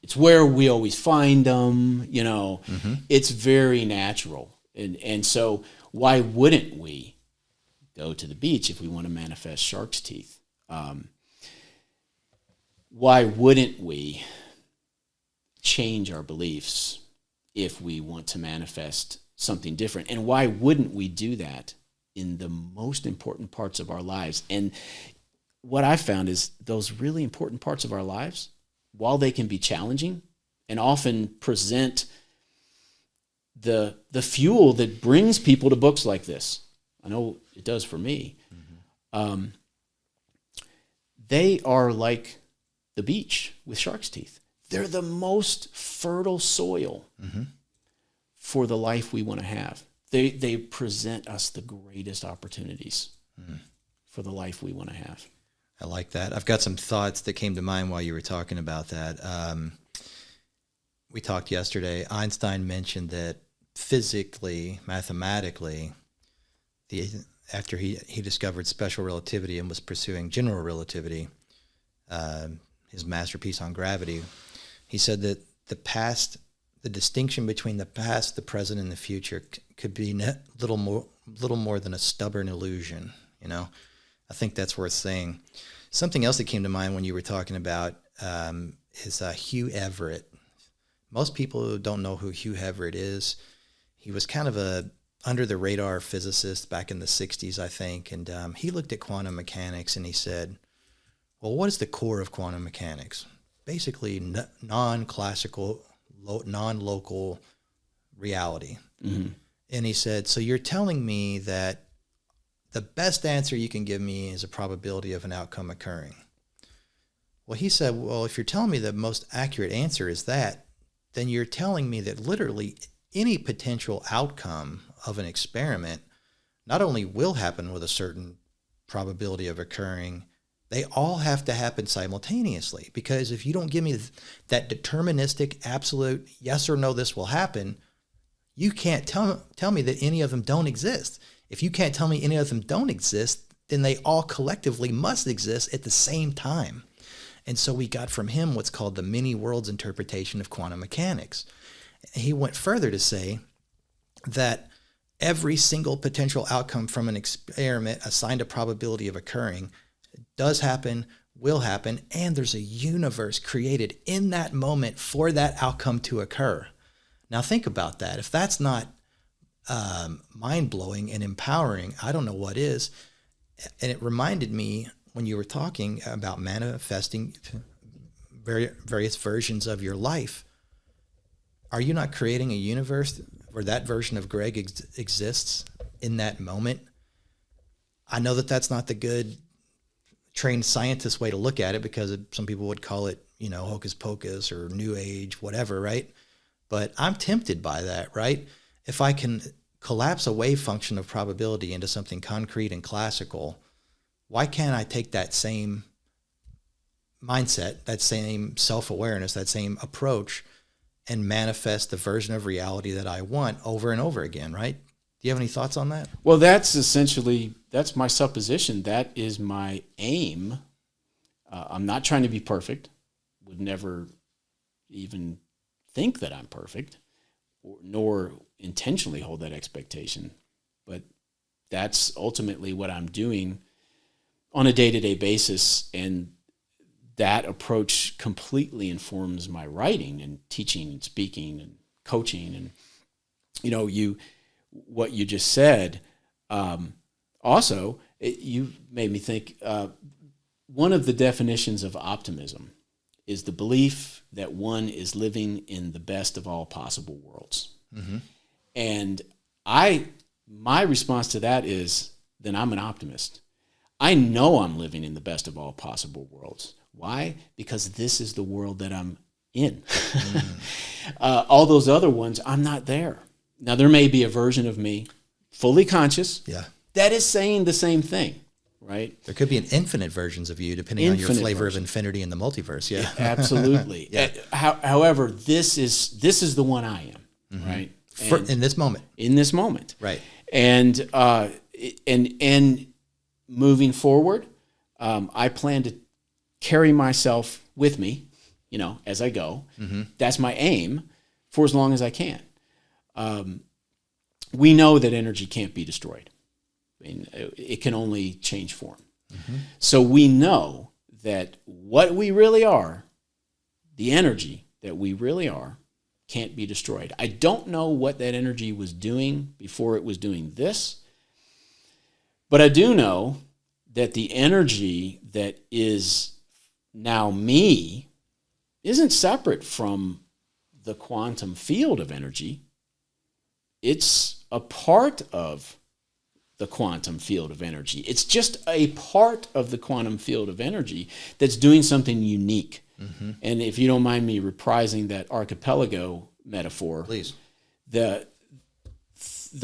It's where we always find them. Mm-hmm. It's very natural. And so why wouldn't we go to the beach if we want to manifest shark's teeth? Why wouldn't we change our beliefs if we want to manifest something different? And why wouldn't we do that in the most important parts of our lives? And what I found is those really important parts of our lives, while they can be challenging and often present the fuel that brings people to books like this, I know it does for me, mm-hmm. They are like the beach with shark's teeth. They're the most fertile soil mm-hmm. for the life we want to have. They present us the greatest opportunities mm-hmm. for the life we want to have. I like that. I've got some thoughts that came to mind while you were talking about that. we talked yesterday, Einstein mentioned that physically, mathematically, after he discovered special relativity and was pursuing general relativity, his masterpiece on gravity, he said that the distinction between the past, the present, and the future could be little more than a stubborn illusion. I think that's worth saying. Something else that came to mind when you were talking about is Hugh Everett. Most people don't know who Hugh Everett is. He was kind of a under-the-radar physicist back in the 60s, I think, and he looked at quantum mechanics and he said, well, what is the core of quantum mechanics? Basically, non-classical, non-local reality. Mm-hmm. And he said, so you're telling me that the best answer you can give me is a probability of an outcome occurring. Well, he said, well, if you're telling me the most accurate answer is that, then you're telling me that literally any potential outcome of an experiment not only will happen with a certain probability of occurring, they all have to happen simultaneously. Because if you don't give me that deterministic, absolute yes or no, this will happen, you can't tell me that any of them don't exist. If you can't tell me any of them don't exist, then they all collectively must exist at the same time. And so we got from him what's called the many worlds interpretation of quantum mechanics. He went further to say that every single potential outcome from an experiment assigned a probability of occurring does happen, will happen, and there's a universe created in that moment for that outcome to occur. Now think about that. If that's not mind-blowing and empowering, I don't know what is. And it reminded me when you were talking about manifesting various versions of your life. Are you not creating a universe where that version of Greg exists in that moment? I know that that's not the good trained scientist way to look at it, because some people would call it, hocus pocus or new age, whatever, right? But I'm tempted by that, right? If I can collapse a wave function of probability into something concrete and classical, why can't I take that same mindset, that same self-awareness, that same approach, and manifest the version of reality that I want over and over again, right? Do you have any thoughts on that? Well, that's my supposition. That is my aim. I'm not trying to be perfect. Would never even think that I'm perfect, nor intentionally hold that expectation. But that's ultimately what I'm doing on a day-to-day basis, and that approach completely informs my writing and teaching and speaking and coaching. And what you just said, you made me think, one of the definitions of optimism is the belief that one is living in the best of all possible worlds. Mm-hmm. And my response to that is, then I'm an optimist. I know I'm living in the best of all possible worlds. Why? Because this is the world that I'm in. All those other ones, I'm not there. Now, there may be a version of me, fully conscious, that is saying the same thing, right? There could be an infinite versions of you, depending on your flavor of infinity in the multiverse. Yeah, absolutely. Yeah. However, this is the one I am, mm-hmm. right? In this moment. In this moment, right? And moving forward, I plan to carry myself with me, as I go. Mm-hmm. That's my aim for as long as I can. We know that energy can't be destroyed. I mean, it can only change form. Mm-hmm. So we know that what we really are, the energy that we really are, can't be destroyed. I don't know what that energy was doing before it was doing this, but I do know that the energy that is now me isn't separate from the quantum field of energy. It's a part of the quantum field of energy. It's just a part of the quantum field of energy that's doing something unique. Mm-hmm. And if you don't mind me reprising that archipelago metaphor, please. The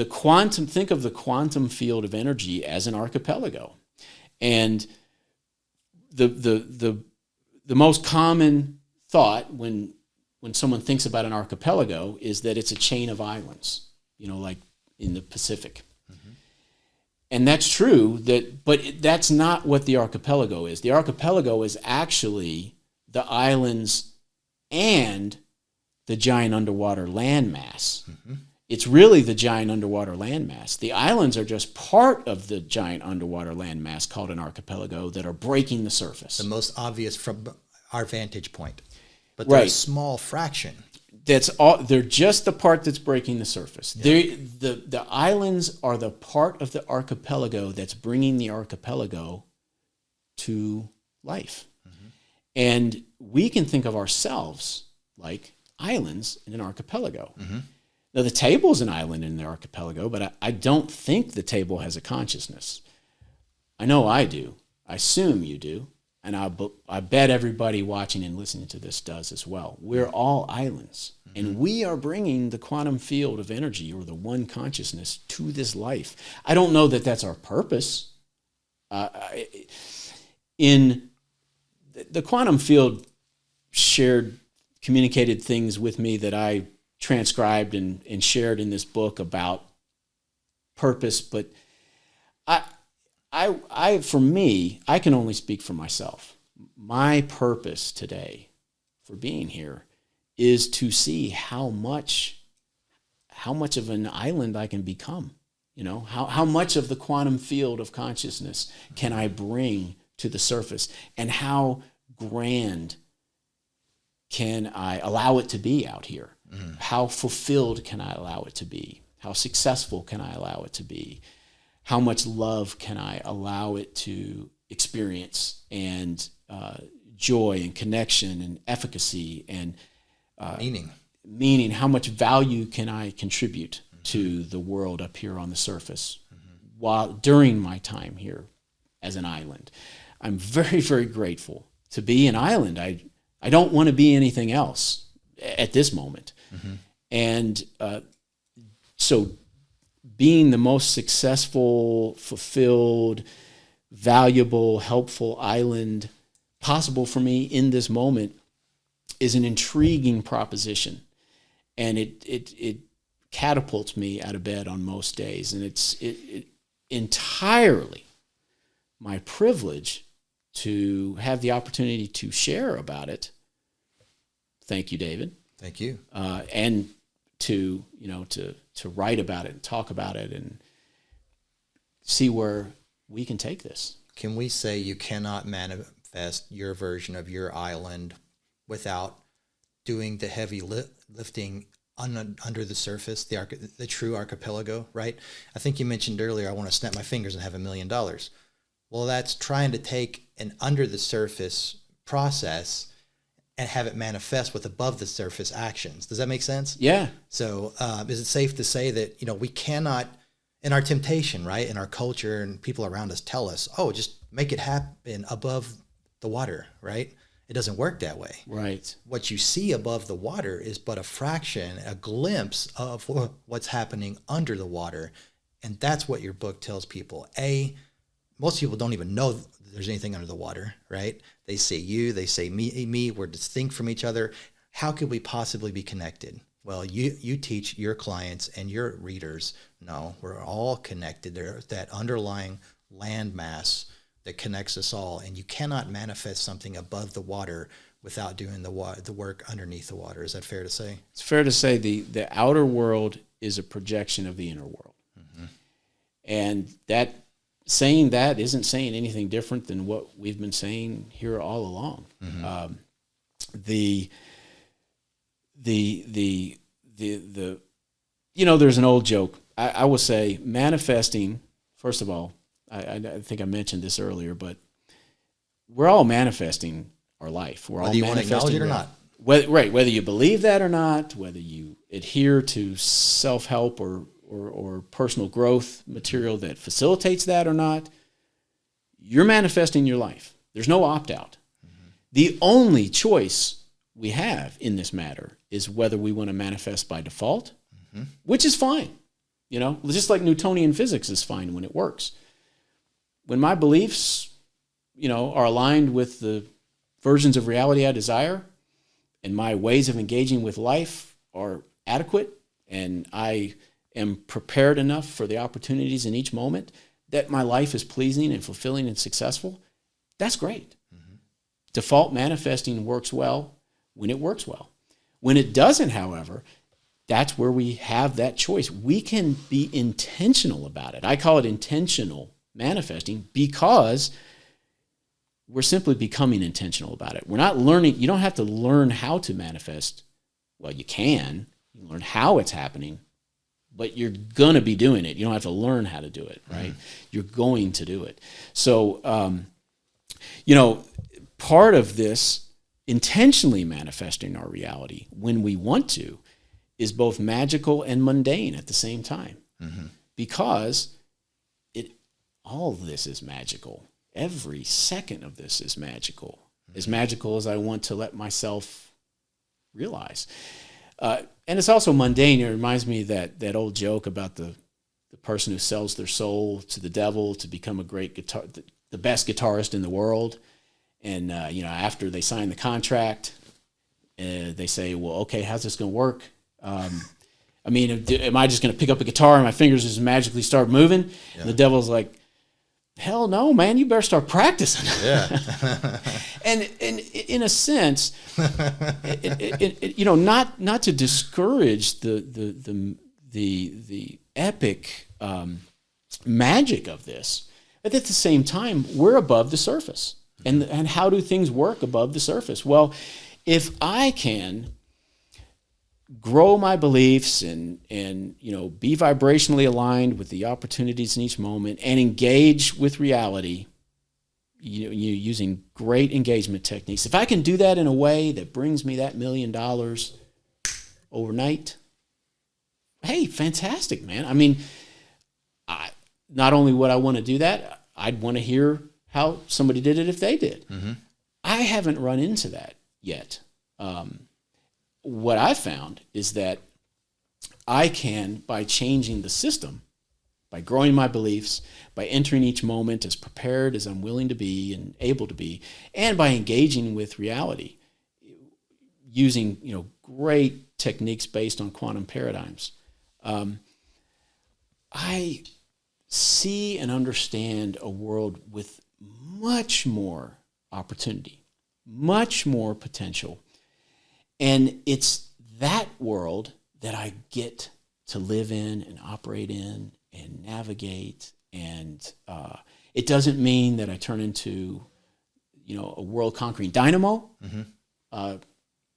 quantum, think of the quantum field of energy as an archipelago. And the most common thought when when someone thinks about an archipelago is that it's a chain of islands, like in the Pacific. And that's true, but that's not what the archipelago is. The archipelago is actually the islands and the giant underwater landmass. It's really the giant underwater landmass. The islands are just part of the giant underwater landmass called an archipelago that are breaking the surface. The most obvious from our vantage point. But they're a small fraction. That's all. They're just the part that's breaking the surface. Yeah. The islands are the part of the archipelago that's bringing the archipelago to life. And we can think of ourselves like islands in an archipelago. Now, the table is an island in the archipelago, but I don't think the table has a consciousness. I know I do. I assume you do. And I bet everybody watching and listening to this does as well. We're all islands. And we are bringing the quantum field of energy, or the one consciousness, to this life. I don't know that that's our purpose. In the quantum field communicated things with me that I transcribed and shared in this book about purpose. But for me, I can only speak for myself. My purpose today for being here is to see how much of an island I can become. How much of the quantum field of consciousness can I bring to the surface, and how grand can I allow it to be out here? How fulfilled can I allow it to be? How successful can I allow it to be? How much love can I allow it to experience, and joy and connection and efficacy and meaning? How much value can I contribute to the world up here on the surface during my time here as an island? I'm very, very grateful to be an island. I don't want to be anything else at this moment. And so being the most successful, fulfilled, valuable, helpful island possible for me in this moment is an intriguing proposition. And it catapults me out of bed on most days. And it's entirely my privilege to have the opportunity to share about it. Thank you, David. Thank you. And to write about it and talk about it and see where we can take this. Can we say you cannot manifest your version of your island without doing the heavy lifting under the surface, the true archipelago, right? I think you mentioned earlier, I want to snap my fingers and have $1 million. Well, that's trying to take an under the surface process and have it manifest with above the surface actions. Does that make sense? Yeah. So is it safe to say that, we cannot, in our temptation, right, in our culture and people around us tell us, oh, just make it happen above the water, right? It doesn't work that way. Right. What you see above the water is but a fraction, a glimpse of what's happening under the water. And that's what your book tells people. Most people don't even know there's anything under the water, right? They say you, they say me, we're distinct from each other. How could we possibly be connected? Well, you teach your clients and your readers, no, we're all connected. There's that underlying landmass that connects us all, and you cannot manifest something above the water without doing the work underneath the water. Is that fair to say? It's fair to say the outer world is a projection of the inner world. And saying that isn't saying anything different than what we've been saying here all along. There's an old joke. I will say manifesting, first of all, I think I mentioned this earlier, but we're all manifesting our life. We're whether all you want to acknowledge it or not. Whether you believe that or not, whether you adhere to self-help or personal growth material that facilitates that or not, you're manifesting your life. There's no opt-out. The only choice we have in this matter is whether we want to manifest by default, which is fine. Just like Newtonian physics is fine when it works. When my beliefs, are aligned with the versions of reality I desire, and my ways of engaging with life are adequate, and I am prepared enough for the opportunities in each moment, that my life is pleasing and fulfilling and successful, that's great. Mm-hmm. Default manifesting works well when it works well. When it doesn't, however, that's where we have that choice. We can be intentional about it. I call it intentional manifesting because we're simply becoming intentional about it. We're not learning. You don't have to learn how to manifest. Well, you can. You can learn how it's happening, but you're going to be doing it. You don't have to learn how to do it, right? You're going to do it. So, part of this intentionally manifesting our reality when we want to is both magical and mundane at the same time, because all of this is magical. Every second of this is magical, as magical as I want to let myself realize. And it's also mundane. It reminds me that old joke about the person who sells their soul to the devil to become a great the best guitarist in the world. And, after they sign the contract, they say, well, okay, how's this going to work? Am I just going to pick up a guitar and my fingers just magically start moving? Yeah. And the devil's like, hell no, man, you better start practicing. Yeah. and in a sense, not to discourage the epic magic of this, but at the same time, we're above the surface. And how do things work above the surface? Well, if I can grow my beliefs and be vibrationally aligned with the opportunities in each moment and engage with reality, using great engagement techniques. If I can do that in a way that brings me that $1 million overnight, hey, fantastic, man. I mean, not only would I want to do that, I'd want to hear how somebody did it if they did. Mm-hmm. I haven't run into that yet. What I've found is that I can, by changing the system, by growing my beliefs, by entering each moment as prepared as I'm willing to be and able to be, and by engaging with reality, using great techniques based on quantum paradigms, I see and understand a world with much more opportunity, much more potential. And it's that world that I get to live in and operate in and navigate. And it doesn't mean that I turn into, a world-conquering dynamo. Mm-hmm.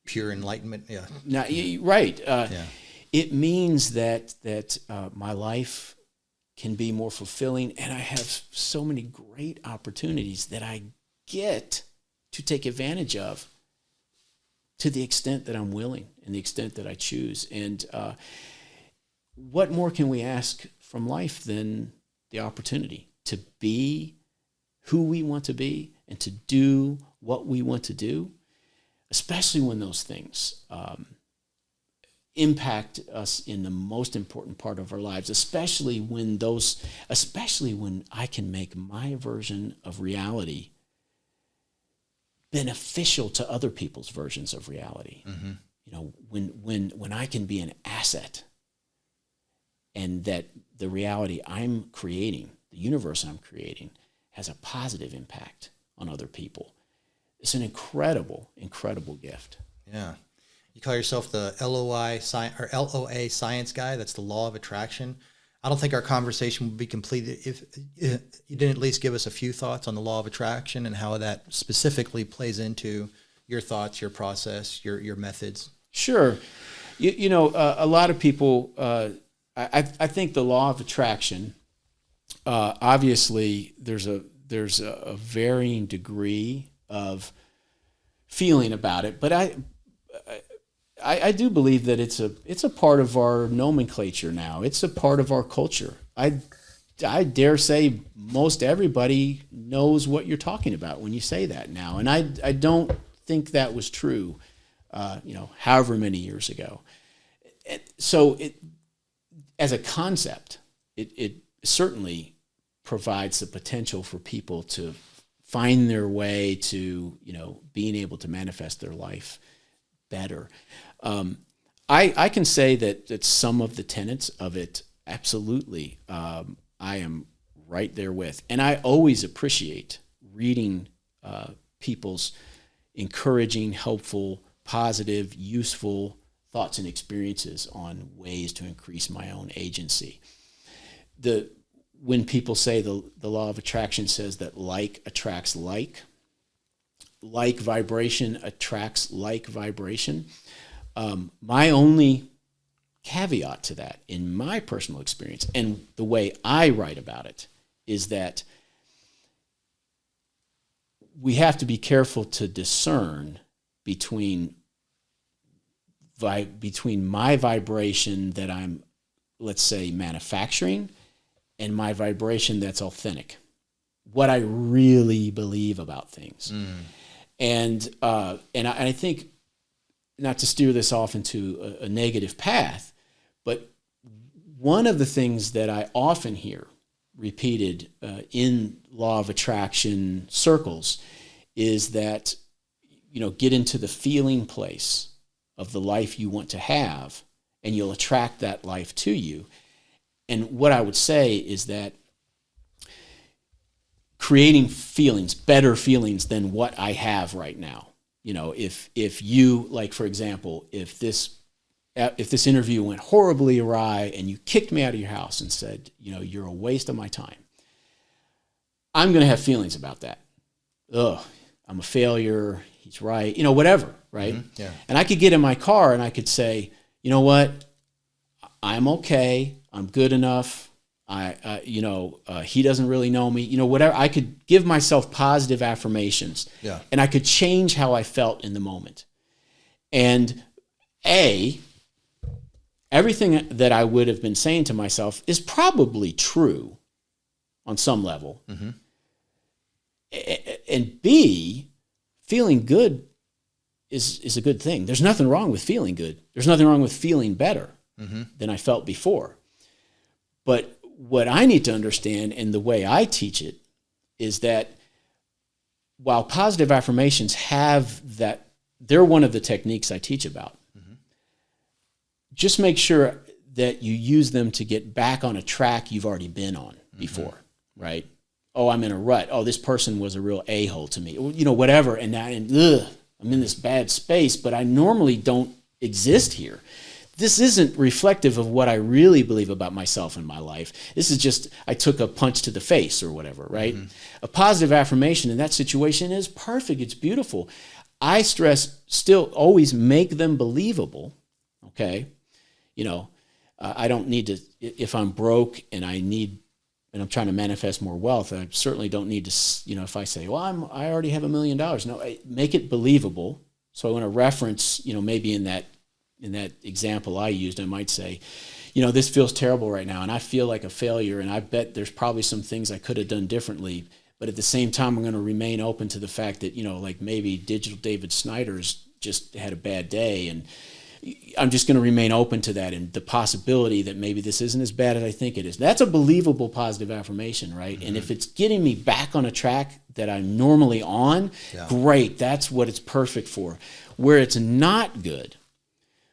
Pure enlightenment, yeah. Now, right. Yeah. It means that my life can be more fulfilling, and I have so many great opportunities that I get to take advantage of to the extent that I'm willing and the extent that I choose. And what more can we ask from life than the opportunity to be who we want to be and to do what we want to do, especially when those things impact us in the most important part of our lives, especially when I can make my version of reality beneficial to other people's versions of reality. Mm-hmm. When I can be an asset, and that the reality I'm creating, the universe I'm creating, has a positive impact on other people. It's an incredible, incredible gift. Yeah. You call yourself the LOA science guy. That's the law of attraction. I don't think our conversation would be complete if you didn't at least give us a few thoughts on the law of attraction and how that specifically plays into your thoughts, your process, your methods. Sure. A lot of people, I think the law of attraction, obviously there's a varying degree of feeling about it, but I do believe that it's a part of our nomenclature now. It's a part of our culture. I dare say most everybody knows what you're talking about when you say that now. And I don't think that was true, however many years ago. So as a concept, it certainly provides the potential for people to find their way to, being able to manifest their life better. I can say that some of the tenets of it, absolutely, I am right there with. And I always appreciate reading people's encouraging, helpful, positive, useful thoughts and experiences on ways to increase my own agency. When people say the law of attraction says that like attracts like vibration attracts like vibration, my only caveat to that, in my personal experience and the way I write about it, is that we have to be careful to discern between my vibration that I'm, let's say, manufacturing, and my vibration that's authentic, what I really believe about things. And I think, not to steer this off into a negative path, but one of the things that I often hear repeated in law of attraction circles is that, get into the feeling place of the life you want to have, and you'll attract that life to you. And what I would say is that creating feelings, better feelings than what I have right now. If you, like, for example, if this interview went horribly awry and you kicked me out of your house and said, you're a waste of my time, I'm going to have feelings about that. Ugh, I'm a failure. He's right. Whatever, right? Mm-hmm. Yeah. And I could get in my car and I could say, you know what? I'm okay. I'm good enough. He doesn't really know me. Whatever. I could give myself positive affirmations. Yeah. And I could change how I felt in the moment. And everything that I would have been saying to myself is probably true on some level. Mm-hmm. And B, feeling good is a good thing. There's nothing wrong with feeling good. There's nothing wrong with feeling better than I felt before. But what I need to understand, and the way I teach it, is that while positive affirmations have that, they're one of the techniques I teach about. Mm-hmm. Just make sure that you use them to get back on a track you've already been on before, right? Oh, I'm in a rut. Oh, this person was a real a-hole to me. Whatever. And I'm in this bad space, but I normally don't exist here. This isn't reflective of what I really believe about myself and my life. This is just, I took a punch to the face or whatever, right? Mm-hmm. A positive affirmation in that situation is perfect. It's beautiful. I stress still always make them believable, okay? I don't need to, if I'm broke and I'm trying to manifest more wealth, I certainly don't need to, if I say, well, I already have $1 million. No, make it believable. So I want to reference, maybe in that example I used, I might say, this feels terrible right now and I feel like a failure, and I bet there's probably some things I could have done differently. But at the same time, I'm going to remain open to the fact that, like maybe Digital David Snyder's just had a bad day, and I'm just going to remain open to that and the possibility that maybe this isn't as bad as I think it is. That's a believable positive affirmation, right? Mm-hmm. And if it's getting me back on a track that I'm normally on, great, that's what it's perfect for. Where it's not good,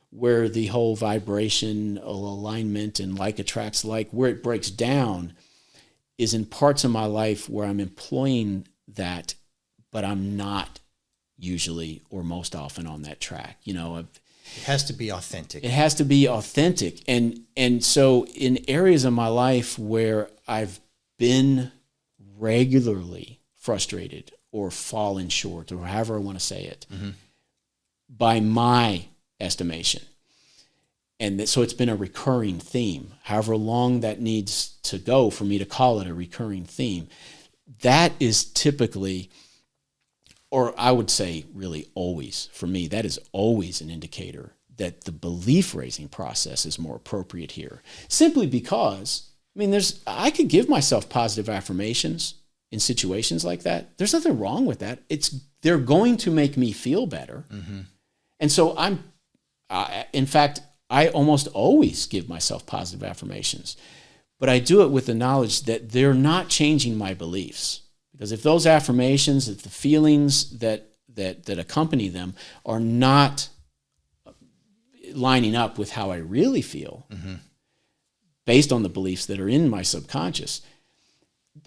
where the whole vibration, alignment, and like attracts like, where it breaks down is in parts of my life where I'm employing that, but I'm not usually or most often on that track. It has to be authentic. It has to be authentic. And so in areas of my life where I've been regularly frustrated or fallen short, or however I want to say it, by my estimation, and so it's been a recurring theme, however long that needs to go for me to call it a recurring theme, that is typically, or I would say really always, for me, that is always an indicator that the belief-raising process is more appropriate here. Simply because, I could give myself positive affirmations in situations like that. There's nothing wrong with that. They're going to make me feel better. Mm-hmm. And so in fact, I almost always give myself positive affirmations, but I do it with the knowledge that they're not changing my beliefs. Because if those affirmations, if the feelings that accompany them are not lining up with how I really feel, based on the beliefs that are in my subconscious,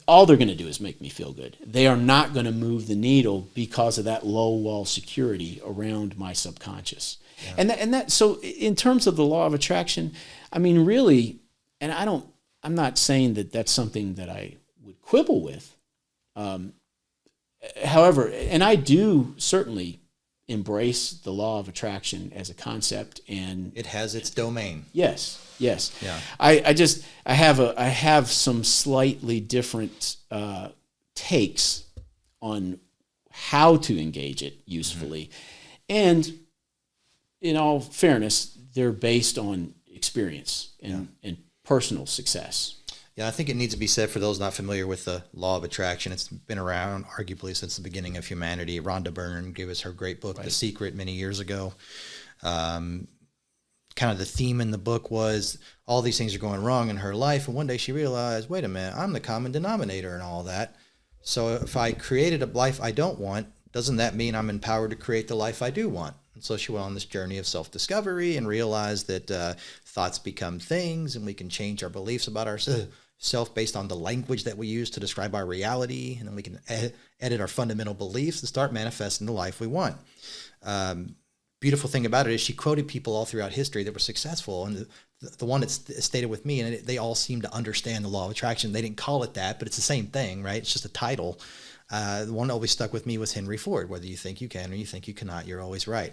all they're going to do is make me feel good. They are not going to move the needle because of that low wall security around my subconscious. Yeah. And that so in terms of the law of attraction, I mean, really, and I'm not saying that that's something that I would quibble with. However, and I do certainly embrace the law of attraction as a concept, and it has its domain. Yes. Yeah. I have some slightly different takes on how to engage it usefully, and in all fairness, they're based on experience and personal success. Yeah, I think it needs to be said for those not familiar with the law of attraction. It's been around arguably since the beginning of humanity. Rhonda Byrne gave us her great book, right, The Secret, many years ago. Kind of the theme in the book was all these things are going wrong in her life. And one day she realized, wait a minute, I'm the common denominator in all that. So if I created a life I don't want, doesn't that mean I'm empowered to create the life I do want? And so she went on this journey of self-discovery and realized that thoughts become things, and we can change our beliefs about ourselves based on the language that we use to describe our reality. And then we can edit our fundamental beliefs and start manifesting the life we want. Beautiful thing about it is she quoted people all throughout history that were successful. And the one that stayed with me, and they all seem to understand the law of attraction. They didn't call it that, but it's the same thing, right? It's just a title. The one that always stuck with me was Henry Ford. Whether you think you can or you think you cannot, you're always right.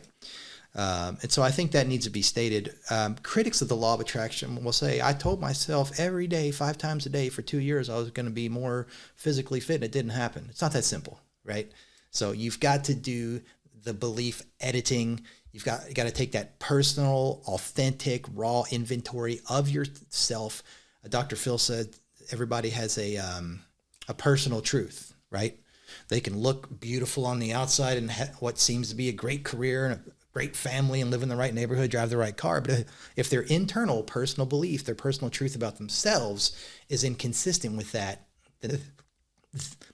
And so I think that needs to be stated. Critics of the law of attraction will say, I told myself every day, 5 times a day for 2 years, I was going to be more physically fit. And it didn't happen. It's not that simple, right? So you've got to do the belief editing. You got to take that personal, authentic, raw inventory of yourself. Dr. Phil said everybody has a personal truth, right? They can look beautiful on the outside and what seems to be a great career and a great family and live in the right neighborhood, drive the right car. But if their internal personal belief, their personal truth about themselves is inconsistent with that,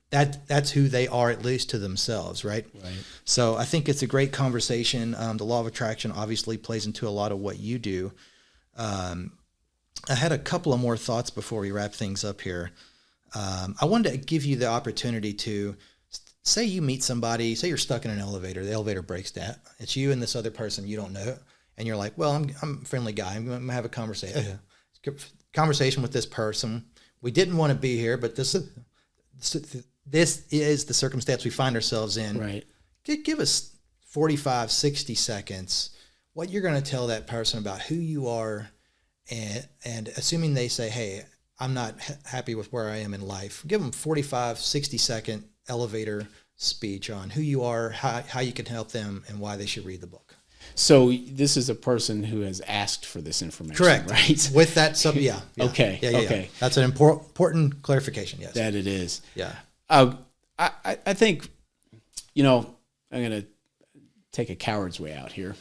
that's who they are, at least to themselves, right? Right. So I think it's a great conversation. The law of attraction obviously plays into a lot of what you do. I had a couple of more thoughts before we wrap things up here. I wanted to give you the opportunity to say you meet somebody, say you're stuck in an elevator, the elevator breaks down. It's you and this other person you don't know. And you're like, well, I'm a friendly guy. I'm going to have a conversation with this person. We didn't want to be here, but this is the circumstance we find ourselves in. Right. Give us 45, 60 seconds, what you're going to tell that person about who you are, and assuming they say, hey, I'm not happy with where I am in life, give them 45, 60-second elevator speech on who you are, how you can help them, and why they should read the book. So this is a person who has asked for this information, correct? Right. With that, yeah. Okay. Yeah. That's an important clarification. Yes. That it is. Yeah. I think, I'm going to take a coward's way out here,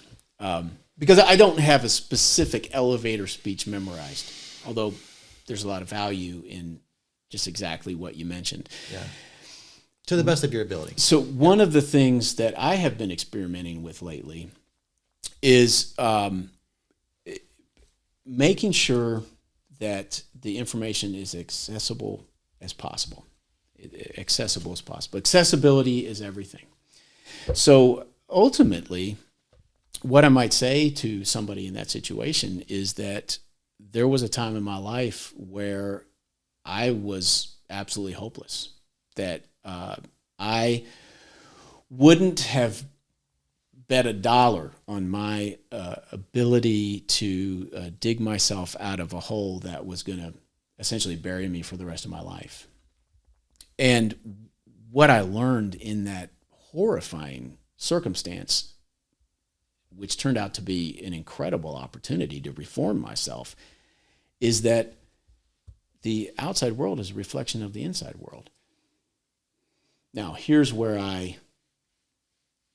because I don't have a specific elevator speech memorized, although there's a lot of value in just exactly what you mentioned. Yeah. To the best of your ability. So one of the things that I have been experimenting with lately is making sure that the information is accessible as possible. Accessibility is everything. So ultimately, what I might say to somebody in that situation is that there was a time in my life where I was absolutely hopeless, that I wouldn't have bet $1 on my ability to dig myself out of a hole that was going to essentially bury me for the rest of my life. And what I learned in that horrifying circumstance, which turned out to be an incredible opportunity to reform myself, is that the outside world is a reflection of the inside world. Now, here's where I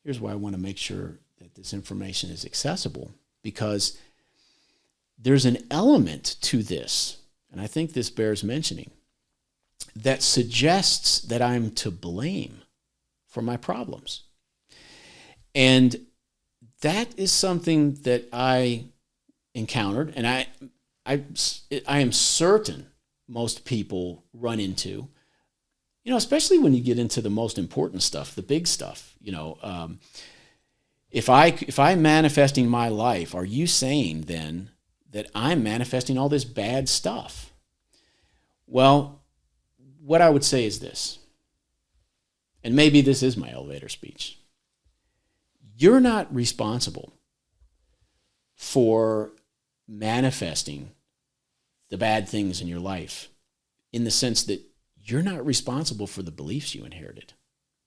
want to make sure that this information is accessible, because there's an element to this, and I think this bears mentioning, that suggests that I'm to blame for my problems. And that is something that I encountered, and I am certain most people run into, especially when you get into the most important stuff, the big stuff. If I'm manifesting my life, are you saying then that I'm manifesting all this bad stuff? Well, what I would say is this, and maybe this is my elevator speech. You're not responsible for manifesting the bad things in your life, in the sense that you're not responsible for the beliefs you inherited.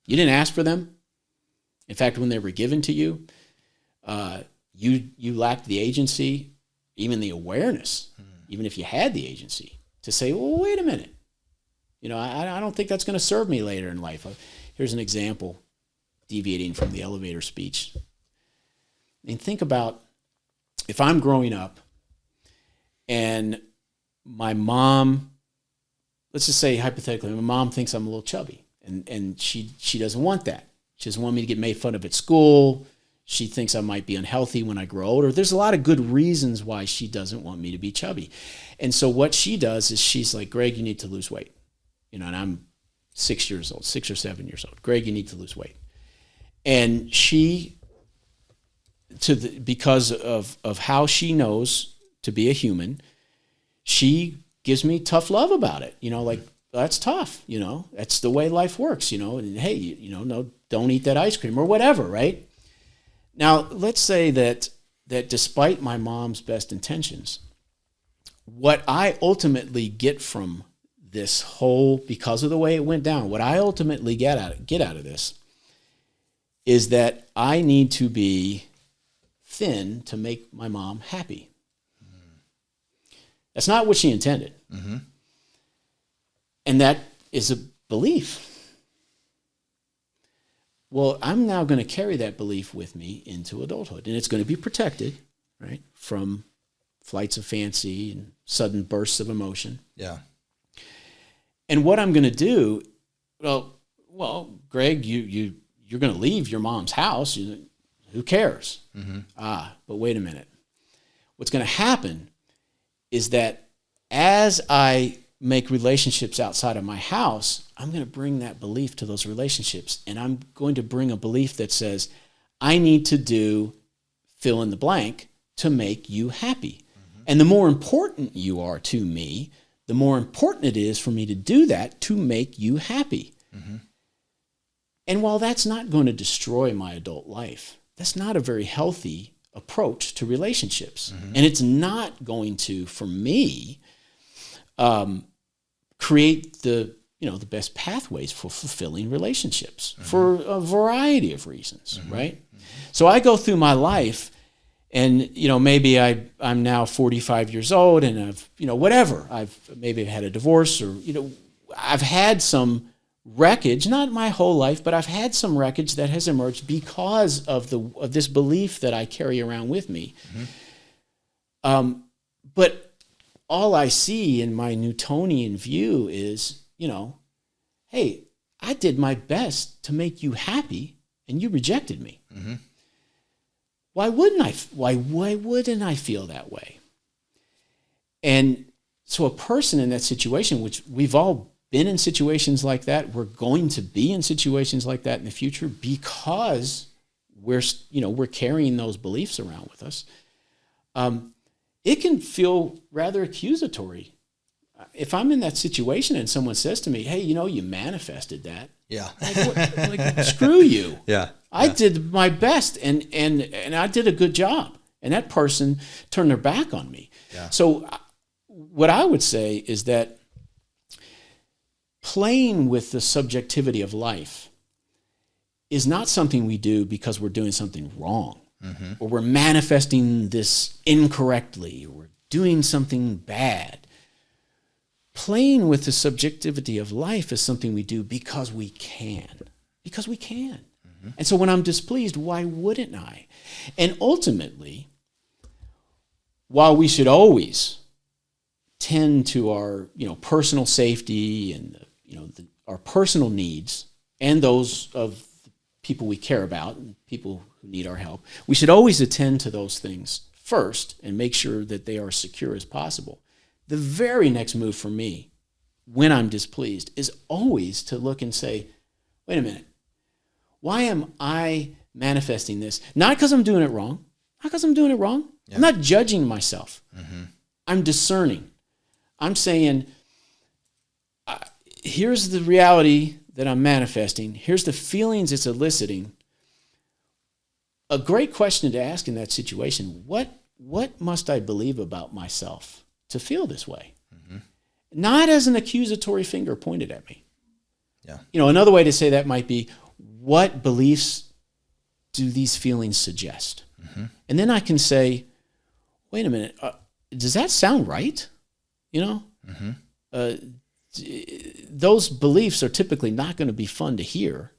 You didn't ask for them. In fact, when they were given to you, you lacked the agency, even the awareness, even if you had the agency, to say, well, wait a minute. I don't think that's going to serve me later in life. Here's an example, deviating from the elevator speech. And think about if I'm growing up and my mom, let's just say hypothetically, my mom thinks I'm a little chubby, and she doesn't want that. She doesn't want me to get made fun of at school. She thinks I might be unhealthy when I grow older. There's a lot of good reasons why she doesn't want me to be chubby. And so what she does is she's like, Greg, you need to lose weight. And I'm 6 years old, 6 or 7 years old. Greg, you need to lose weight. And she, because of how she knows to be a human, she gives me tough love about it. Like, that's tough. That's the way life works. And hey, no, don't eat that ice cream or whatever, right? Now, let's say that despite my mom's best intentions, what I ultimately get from this whole, because of the way it went down, what I ultimately get out of this is that I need to be thin to make my mom happy. That's not what she intended. Mm-hmm. And that is a belief. Well, I'm now going to carry that belief with me into adulthood, and it's going to be protected, right, from flights of fancy and sudden bursts of emotion. Yeah. And what I'm going to do, well, Greg, you're going to leave your mom's house. Who cares? Mm-hmm. But wait a minute. What's going to happen is that as I make relationships outside of my house, I'm going to bring that belief to those relationships. And I'm going to bring a belief that says, I need to do fill in the blank to make you happy. Mm-hmm. And the more important you are to me, the more important it is for me to do that to make you happy. Mm-hmm. And while that's not going to destroy my adult life, that's not a very healthy approach to relationships. Mm-hmm. And it's not going to, for me, create the best pathways for fulfilling relationships. Mm-hmm. for a variety of reasons, mm-hmm. right? Mm-hmm. So I go through my life, and maybe I'm now 45 years old, and I've whatever, I've had a divorce, or I've had some wreckage, not my whole life, but I've had some wreckage that has emerged because of this belief that I carry around with me. Mm-hmm. But all I see in my Newtonian view is, hey, I did my best to make you happy, and you rejected me. Mm-hmm. Why wouldn't I feel that way? And so a person in that situation, which we've all been in situations like that, we're going to be in situations like that in the future because we're carrying those beliefs around with us. It can feel rather accusatory. If I'm in that situation and someone says to me, hey, you manifested that. Yeah. Like, screw you. Yeah. I did my best and I did a good job. And that person turned their back on me. Yeah. So what I would say is that playing with the subjectivity of life is not something we do because we're doing something wrong. Mm-hmm. Or we're manifesting this incorrectly, or we're doing something bad. Playing with the subjectivity of life is something we do because we can. Because we can. Mm-hmm. And so when I'm displeased, why wouldn't I? And ultimately, while we should always tend to our personal safety and our personal needs and those of people we care about, people who need our help, we should always attend to those things first and make sure that they are as secure as possible. The very next move for me, when I'm displeased, is always to look and say, wait a minute, why am I manifesting this? Not because I'm doing it wrong. Yeah. I'm not judging myself. Mm-hmm. I'm discerning. I'm saying, here's the reality that I'm manifesting. Here's the feelings it's eliciting. A great question to ask in that situation, what must I believe about myself to feel this way? Mm-hmm. Not as an accusatory finger pointed at me. Yeah. Another way to say that might be, what beliefs do these feelings suggest? Mm-hmm. And then I can say, wait a minute, does that sound right? Mm-hmm. Those beliefs are typically not going to be fun to hear.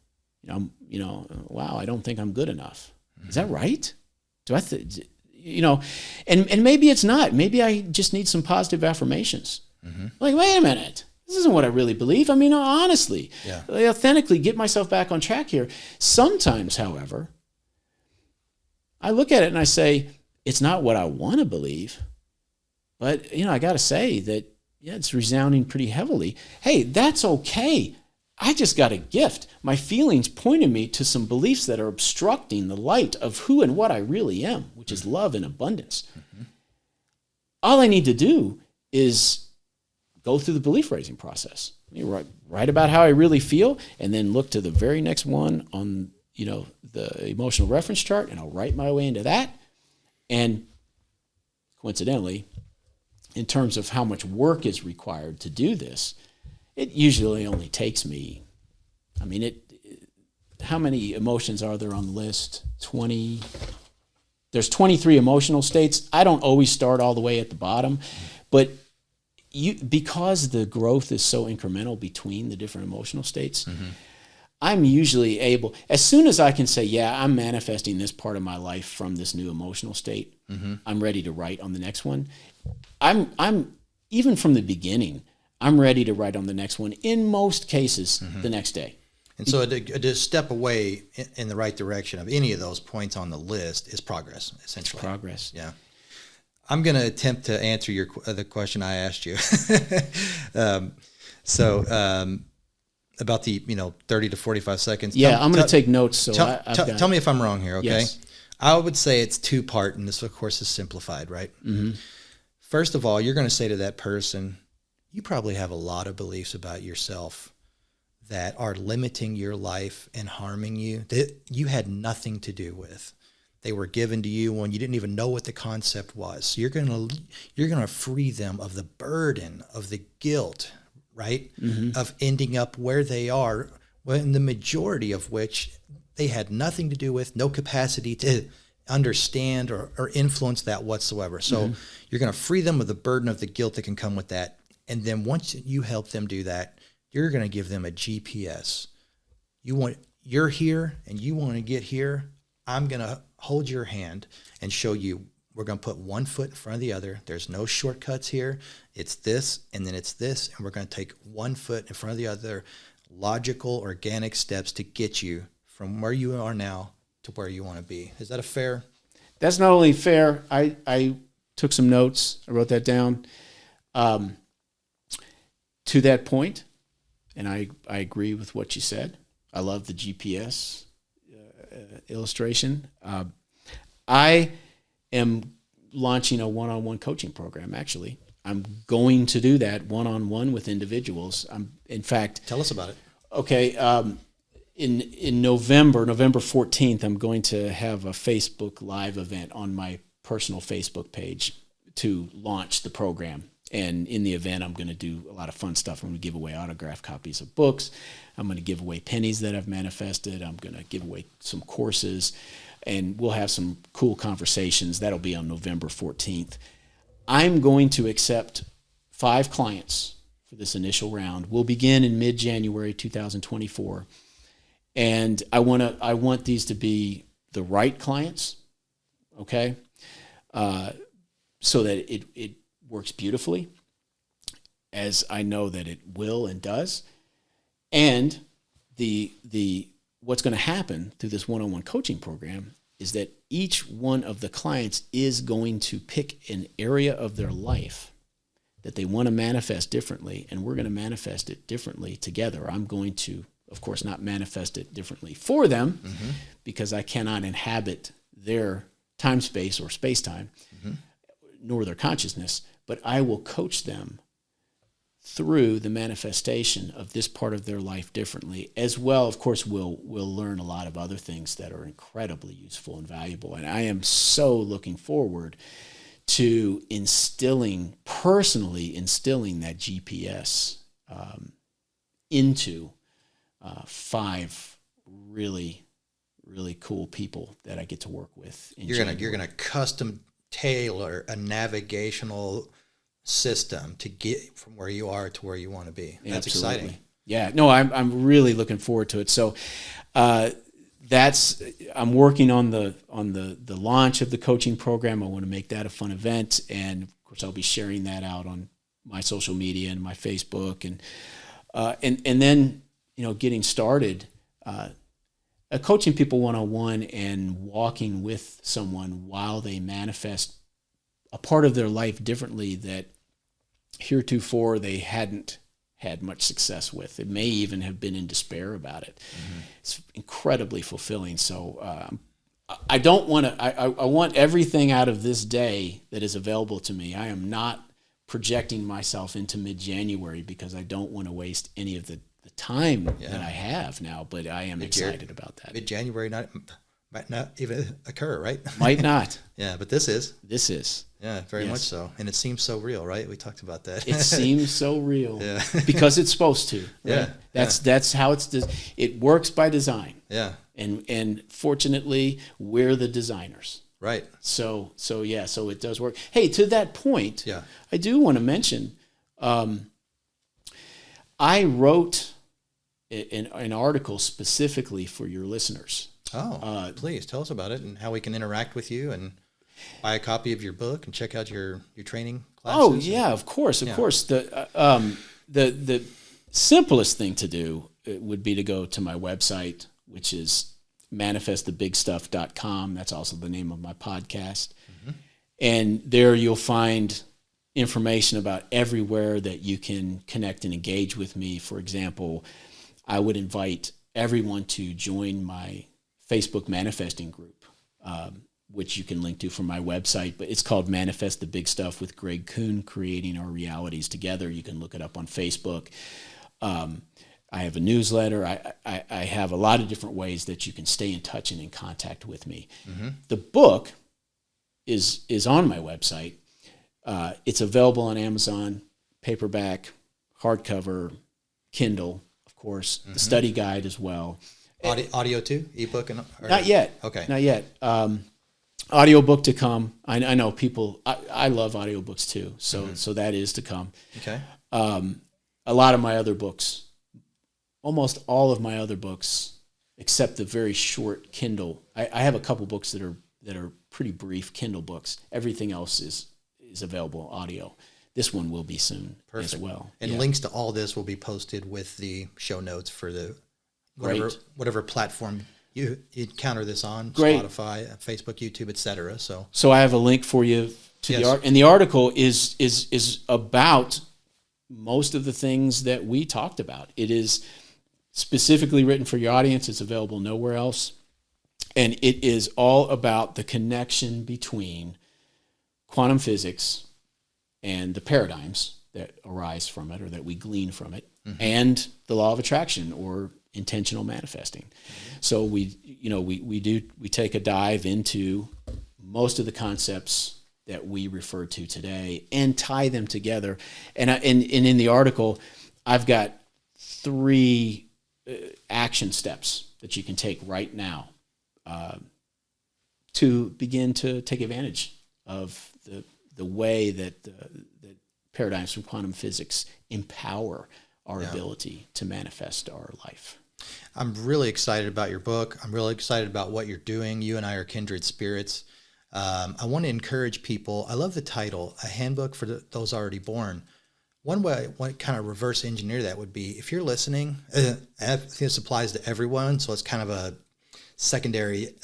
Wow, I don't think I'm good enough. Mm-hmm. Is that right? Do I and maybe it's not. Maybe I just need some positive affirmations. Mm-hmm. Like, wait a minute, this isn't what I really believe. Honestly, authentically get myself back on track here. Sometimes, however, I look at it and I say, it's not what I want to believe, but I got to say that, it's resounding pretty heavily. Hey, that's okay. I just got a gift. My feelings pointed me to some beliefs that are obstructing the light of who and what I really am, which is love and abundance. Mm-hmm. All I need to do is go through the belief raising process. Write about how I really feel, and then look to the very next one on the emotional reference chart, and I'll write my way into that. And coincidentally, in terms of how much work is required to do this, it usually only takes me, how many emotions are there on the list? 20. There's 23 emotional states. I don't always start all the way at the bottom, but because the growth is so incremental between the different emotional states, mm-hmm. I'm usually able, as soon as I can say, I'm manifesting this part of my life from this new emotional state, mm-hmm. I'm ready to write on the next one. I'm even from the beginning, I'm ready to write on the next one, in most cases, mm-hmm. the next day. And so to step away in the right direction of any of those points on the list is progress, essentially. It's progress. Yeah. I'm going to attempt to answer the question I asked you. About the 30 to 45 seconds. Yeah, I'm going to take notes. So tell me if I'm wrong here, okay? Yes. I would say it's two-part, and this, of course, is simplified, right? Mm-hmm. First of all, you're going to say to that person, you probably have a lot of beliefs about yourself that are limiting your life and harming you that you had nothing to do with. They were given to you when you didn't even know what the concept was. So you're going to free them of the burden of the guilt, right? Mm-hmm. Of ending up where they are, when the majority of which they had nothing to do with, no capacity to understand or influence that whatsoever. So mm-hmm. you're going to free them of the burden of the guilt that can come with that. And then once you help them do that, you're going to give them a GPS. You're here and you want to get here. I'm going to hold your hand and show you. We're going to put one foot in front of the other. There's no shortcuts here. It's this, and then it's this, and we're going to take one foot in front of the other, logical, organic steps to get you from where you are now to where you want to be. Is that a fair? That's not only fair. I took some notes. I wrote that down. To that point, and I agree with what you said. I love the GPS illustration. I am launching a one-on-one coaching program, actually. I'm going to do that one-on-one with individuals. In fact... Tell us about it. Okay. In November 14th, I'm going to have a Facebook Live event on my personal Facebook page to launch the program. And in the event, I'm going to do a lot of fun stuff. I'm going to give away autographed copies of books. I'm going to give away pennies that I've manifested. I'm going to give away some courses. And we'll have some cool conversations. That'll be on November 14th. I'm going to accept 5 clients for this initial round. We'll begin in mid-January 2024. And I want these to be the right clients, okay? So that it works beautifully, as I know that it will and does. And the what's going to happen through this one-on-one coaching program is that each one of the clients is going to pick an area of their life that they want to manifest differently, and we're going to manifest it differently together. I'm going to, of course, not manifest it differently for them because I cannot inhabit their time space or space time, nor their consciousness, but I will coach them through the manifestation of this part of their life differently. As well, of course, we'll learn a lot of other things that are incredibly useful and valuable. And I am so looking forward to personally instilling that GPS into 5 really, really cool people that I get to work with. You're gonna custom tailor a navigational system to get from where you are to where you want to be. That's Absolutely. exciting. Yeah, no, I'm really looking forward to it. So I'm working on the launch of the coaching program. I want to make that a fun event, and of course I'll be sharing that out on my social media and my Facebook, and then getting started, coaching people one-on-one and walking with someone while they manifest a part of their life differently that heretofore they hadn't had much success with. It may even have been in despair about it. It's incredibly fulfilling. So I don't want to, I want everything out of this day that is available to me. I am not projecting myself into mid-January because I don't want to waste any of the time that I have now, but I am excited about that. Mid-January might not even occur, right? Might not. Yeah, but this is. This is. Yeah, very much so. And it seems so real, right? We talked about that. It seems so real. Yeah. Because it's supposed to. Right? Yeah. That's how it works by design. Yeah. And fortunately, we're the designers. Right. So it does work. Hey, to that point, yeah, I do want to mention, I wrote an article specifically for your listeners. Oh, please tell us about it and how we can interact with you and buy a copy of your book and check out your training classes. Oh yeah, of course. The simplest thing to do would be to go to my website, which is manifestthebigstuff.com. That's also the name of my podcast. And there you'll find information about everywhere that you can connect and engage with me. For example, I would invite everyone to join my Facebook manifesting group, which you can link to from my website, but it's called Manifest the Big Stuff with Greg Kuhn, Creating Our Realities Together. You can look it up on Facebook. I have a newsletter. I have a lot of different ways that you can stay in touch and in contact with me. The book is on my website. It's available on Amazon, paperback, hardcover, Kindle, of course, the study guide as well. Audio too? Ebook? Not yet. Okay. Not yet. Audiobook to come. I know people, I love audiobooks too. So that is to come. Okay. A lot of my other books, almost all of my other books, except the very short Kindle. I have a couple books that are pretty brief Kindle books. Everything else is available audio. This one will be soon as well. And links to all this will be posted with the show notes for the whatever platform you encounter this on, Spotify, Facebook, YouTube, etc. So I have a link for you to the art, and the article is about most of the things that we talked about. It is specifically written for your audience. It's available nowhere else, and it is all about the connection between quantum physics and the paradigms that arise from it or that we glean from it, and the law of attraction or intentional manifesting. So we take a dive into most of the concepts that we refer to today and tie them together. And in the article, I've got 3 action steps that you can take right now to begin to take advantage of the way that paradigms from quantum physics empower our ability to manifest our life. I'm really excited about your book. I'm really excited about what you're doing. You and I are kindred spirits. I want to encourage people. I love the title, A Handbook for Those Already Born. one way, one kind of reverse engineer that would be, if you're listening, I think this applies to everyone, so it's kind of a secondary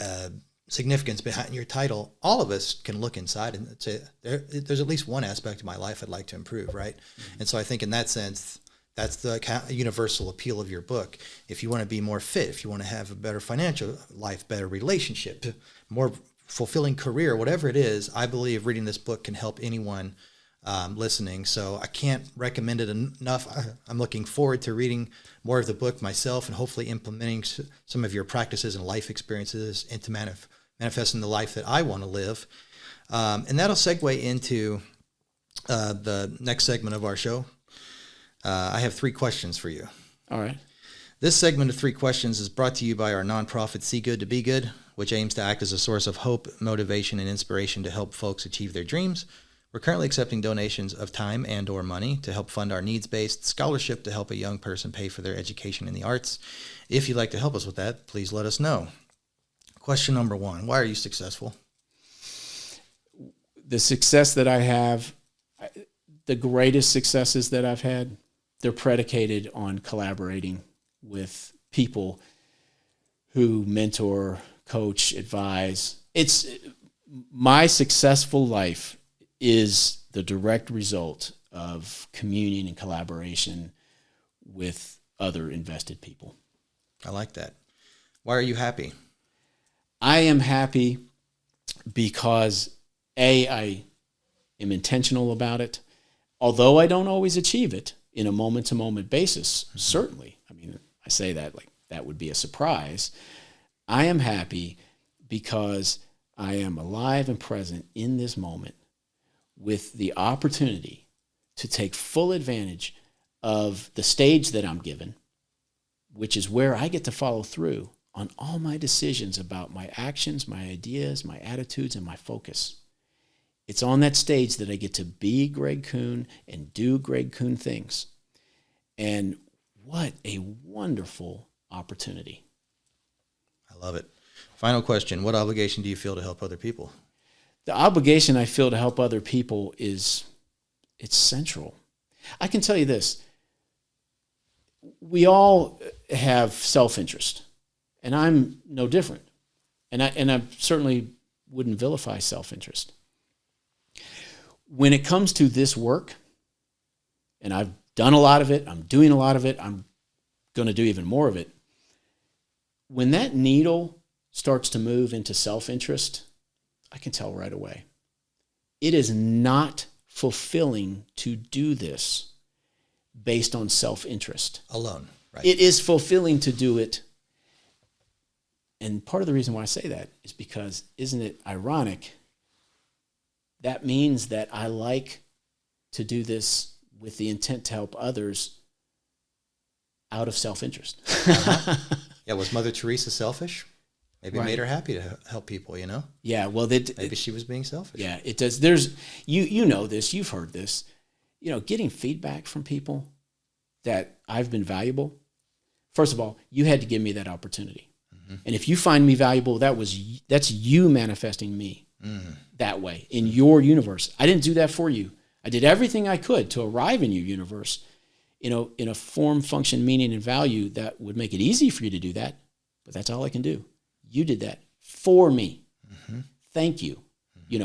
significance behind your title. All of us can look inside and say, there's at least one aspect of my life I'd like to improve, right? Mm-hmm. And so I think in that sense, that's the universal appeal of your book. If you want to be more fit, if you want to have a better financial life, better relationship, more fulfilling career, whatever it is, I believe reading this book can help anyone listening. So I can't recommend it enough. I'm looking forward to reading more of the book myself and hopefully implementing some of your practices and life experiences into manifesting the life that I want to live. And that'll segue into the next segment of our show. I have 3 questions for you. All right. This segment of 3 questions is brought to you by our nonprofit See Good to Be Good, which aims to act as a source of hope, motivation, and inspiration to help folks achieve their dreams. We're currently accepting donations of time and or money to help fund our needs-based scholarship to help a young person pay for their education in the arts. If you'd like to help us with that, please let us know. Question number 1, why are you successful? The success that I have, the greatest successes that I've had, they're predicated on collaborating with people who mentor, coach, advise. It's my successful life is the direct result of communion and collaboration with other invested people. I like that. Why are you happy? I am happy because I am intentional about it. Although I don't always achieve it in a moment-to-moment basis, certainly. I mean, I say that like that would be a surprise. I am happy because I am alive and present in this moment with the opportunity to take full advantage of the stage that I'm given, which is where I get to follow through on all my decisions about my actions, my ideas, my attitudes, and my focus. It's on that stage that I get to be Greg Kuhn and do Greg Kuhn things. And what a wonderful opportunity. I love it. Final question. What obligation do you feel to help other people? The obligation I feel to help other people it's central. I can tell you this. We all have self-interest, and I'm no different. And I certainly wouldn't vilify self-interest. When it comes to this work, and I've done a lot of it, I'm doing a lot of it, I'm going to do even more of it. When that needle starts to move into self-interest, I can tell right away. It is not fulfilling to do this based on self-interest. Alone, right? It is fulfilling to do it. And part of the reason why I say that is because, isn't it ironic? That means that I like to do this with the intent to help others out of self-interest. Yeah, was Mother Teresa selfish? Maybe it made her happy to help people, you know? Yeah, well, maybe she was being selfish. Yeah, it does. There's you know this, you've heard this. You know, getting feedback from people that I've been valuable. First of all, you had to give me that opportunity. Mm-hmm. And if you find me valuable, that's you manifesting me that way in your universe. I didn't do that for you. I did everything I could to arrive in your universe, in a form, function, meaning, and value that would make it easy for you to do that. But that's all I can do. You did that for me. Mm-hmm. Thank you,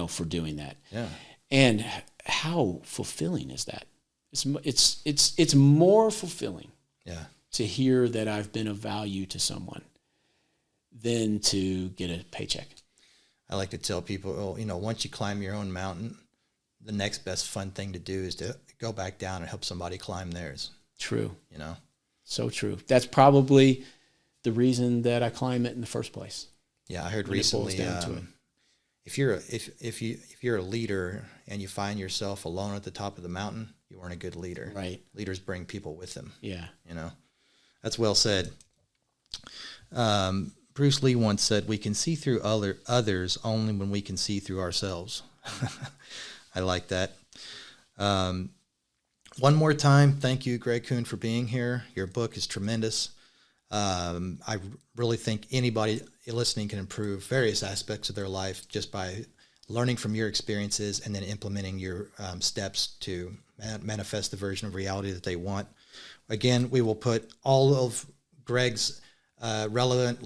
for doing that. Yeah. And how fulfilling is that? It's more fulfilling. Yeah. To hear that I've been of value to someone than to get a paycheck. I like to tell people, once you climb your own mountain, the next best fun thing to do is to go back down and help somebody climb theirs. True. So true. That's probably the reason that I climb it in the first place. Yeah, I heard recently, if you're a leader and you find yourself alone at the top of the mountain, you aren't a good leader. Right. Leaders bring people with them. Yeah. That's well said. Bruce Lee once said, "We can see through others only when we can see through ourselves." I like that. One more time, thank you, Greg Kuhn, for being here. Your book is tremendous. I really think anybody listening can improve various aspects of their life just by learning from your experiences and then implementing your steps to manifest the version of reality that they want. Again, we will put all of Greg's relevant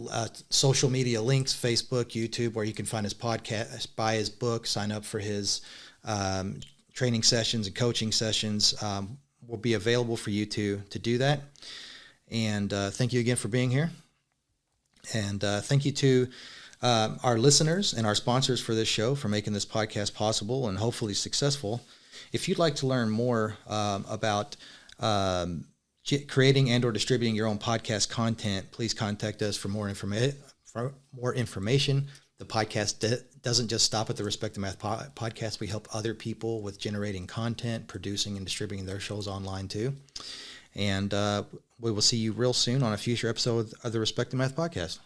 social media links, Facebook, YouTube, where you can find his podcast, buy his book, sign up for his training sessions and coaching sessions, will be available for you to do that. And thank you again for being here. And thank you to our listeners and our sponsors for this show for making this podcast possible and hopefully successful. If you'd like to learn more about creating and or distributing your own podcast content, please contact us for more information. The podcast doesn't just stop at the Respect the Math podcast. We help other people with generating content, producing and distributing their shows online too. And we will see you real soon on a future episode of the Respect the Math podcast.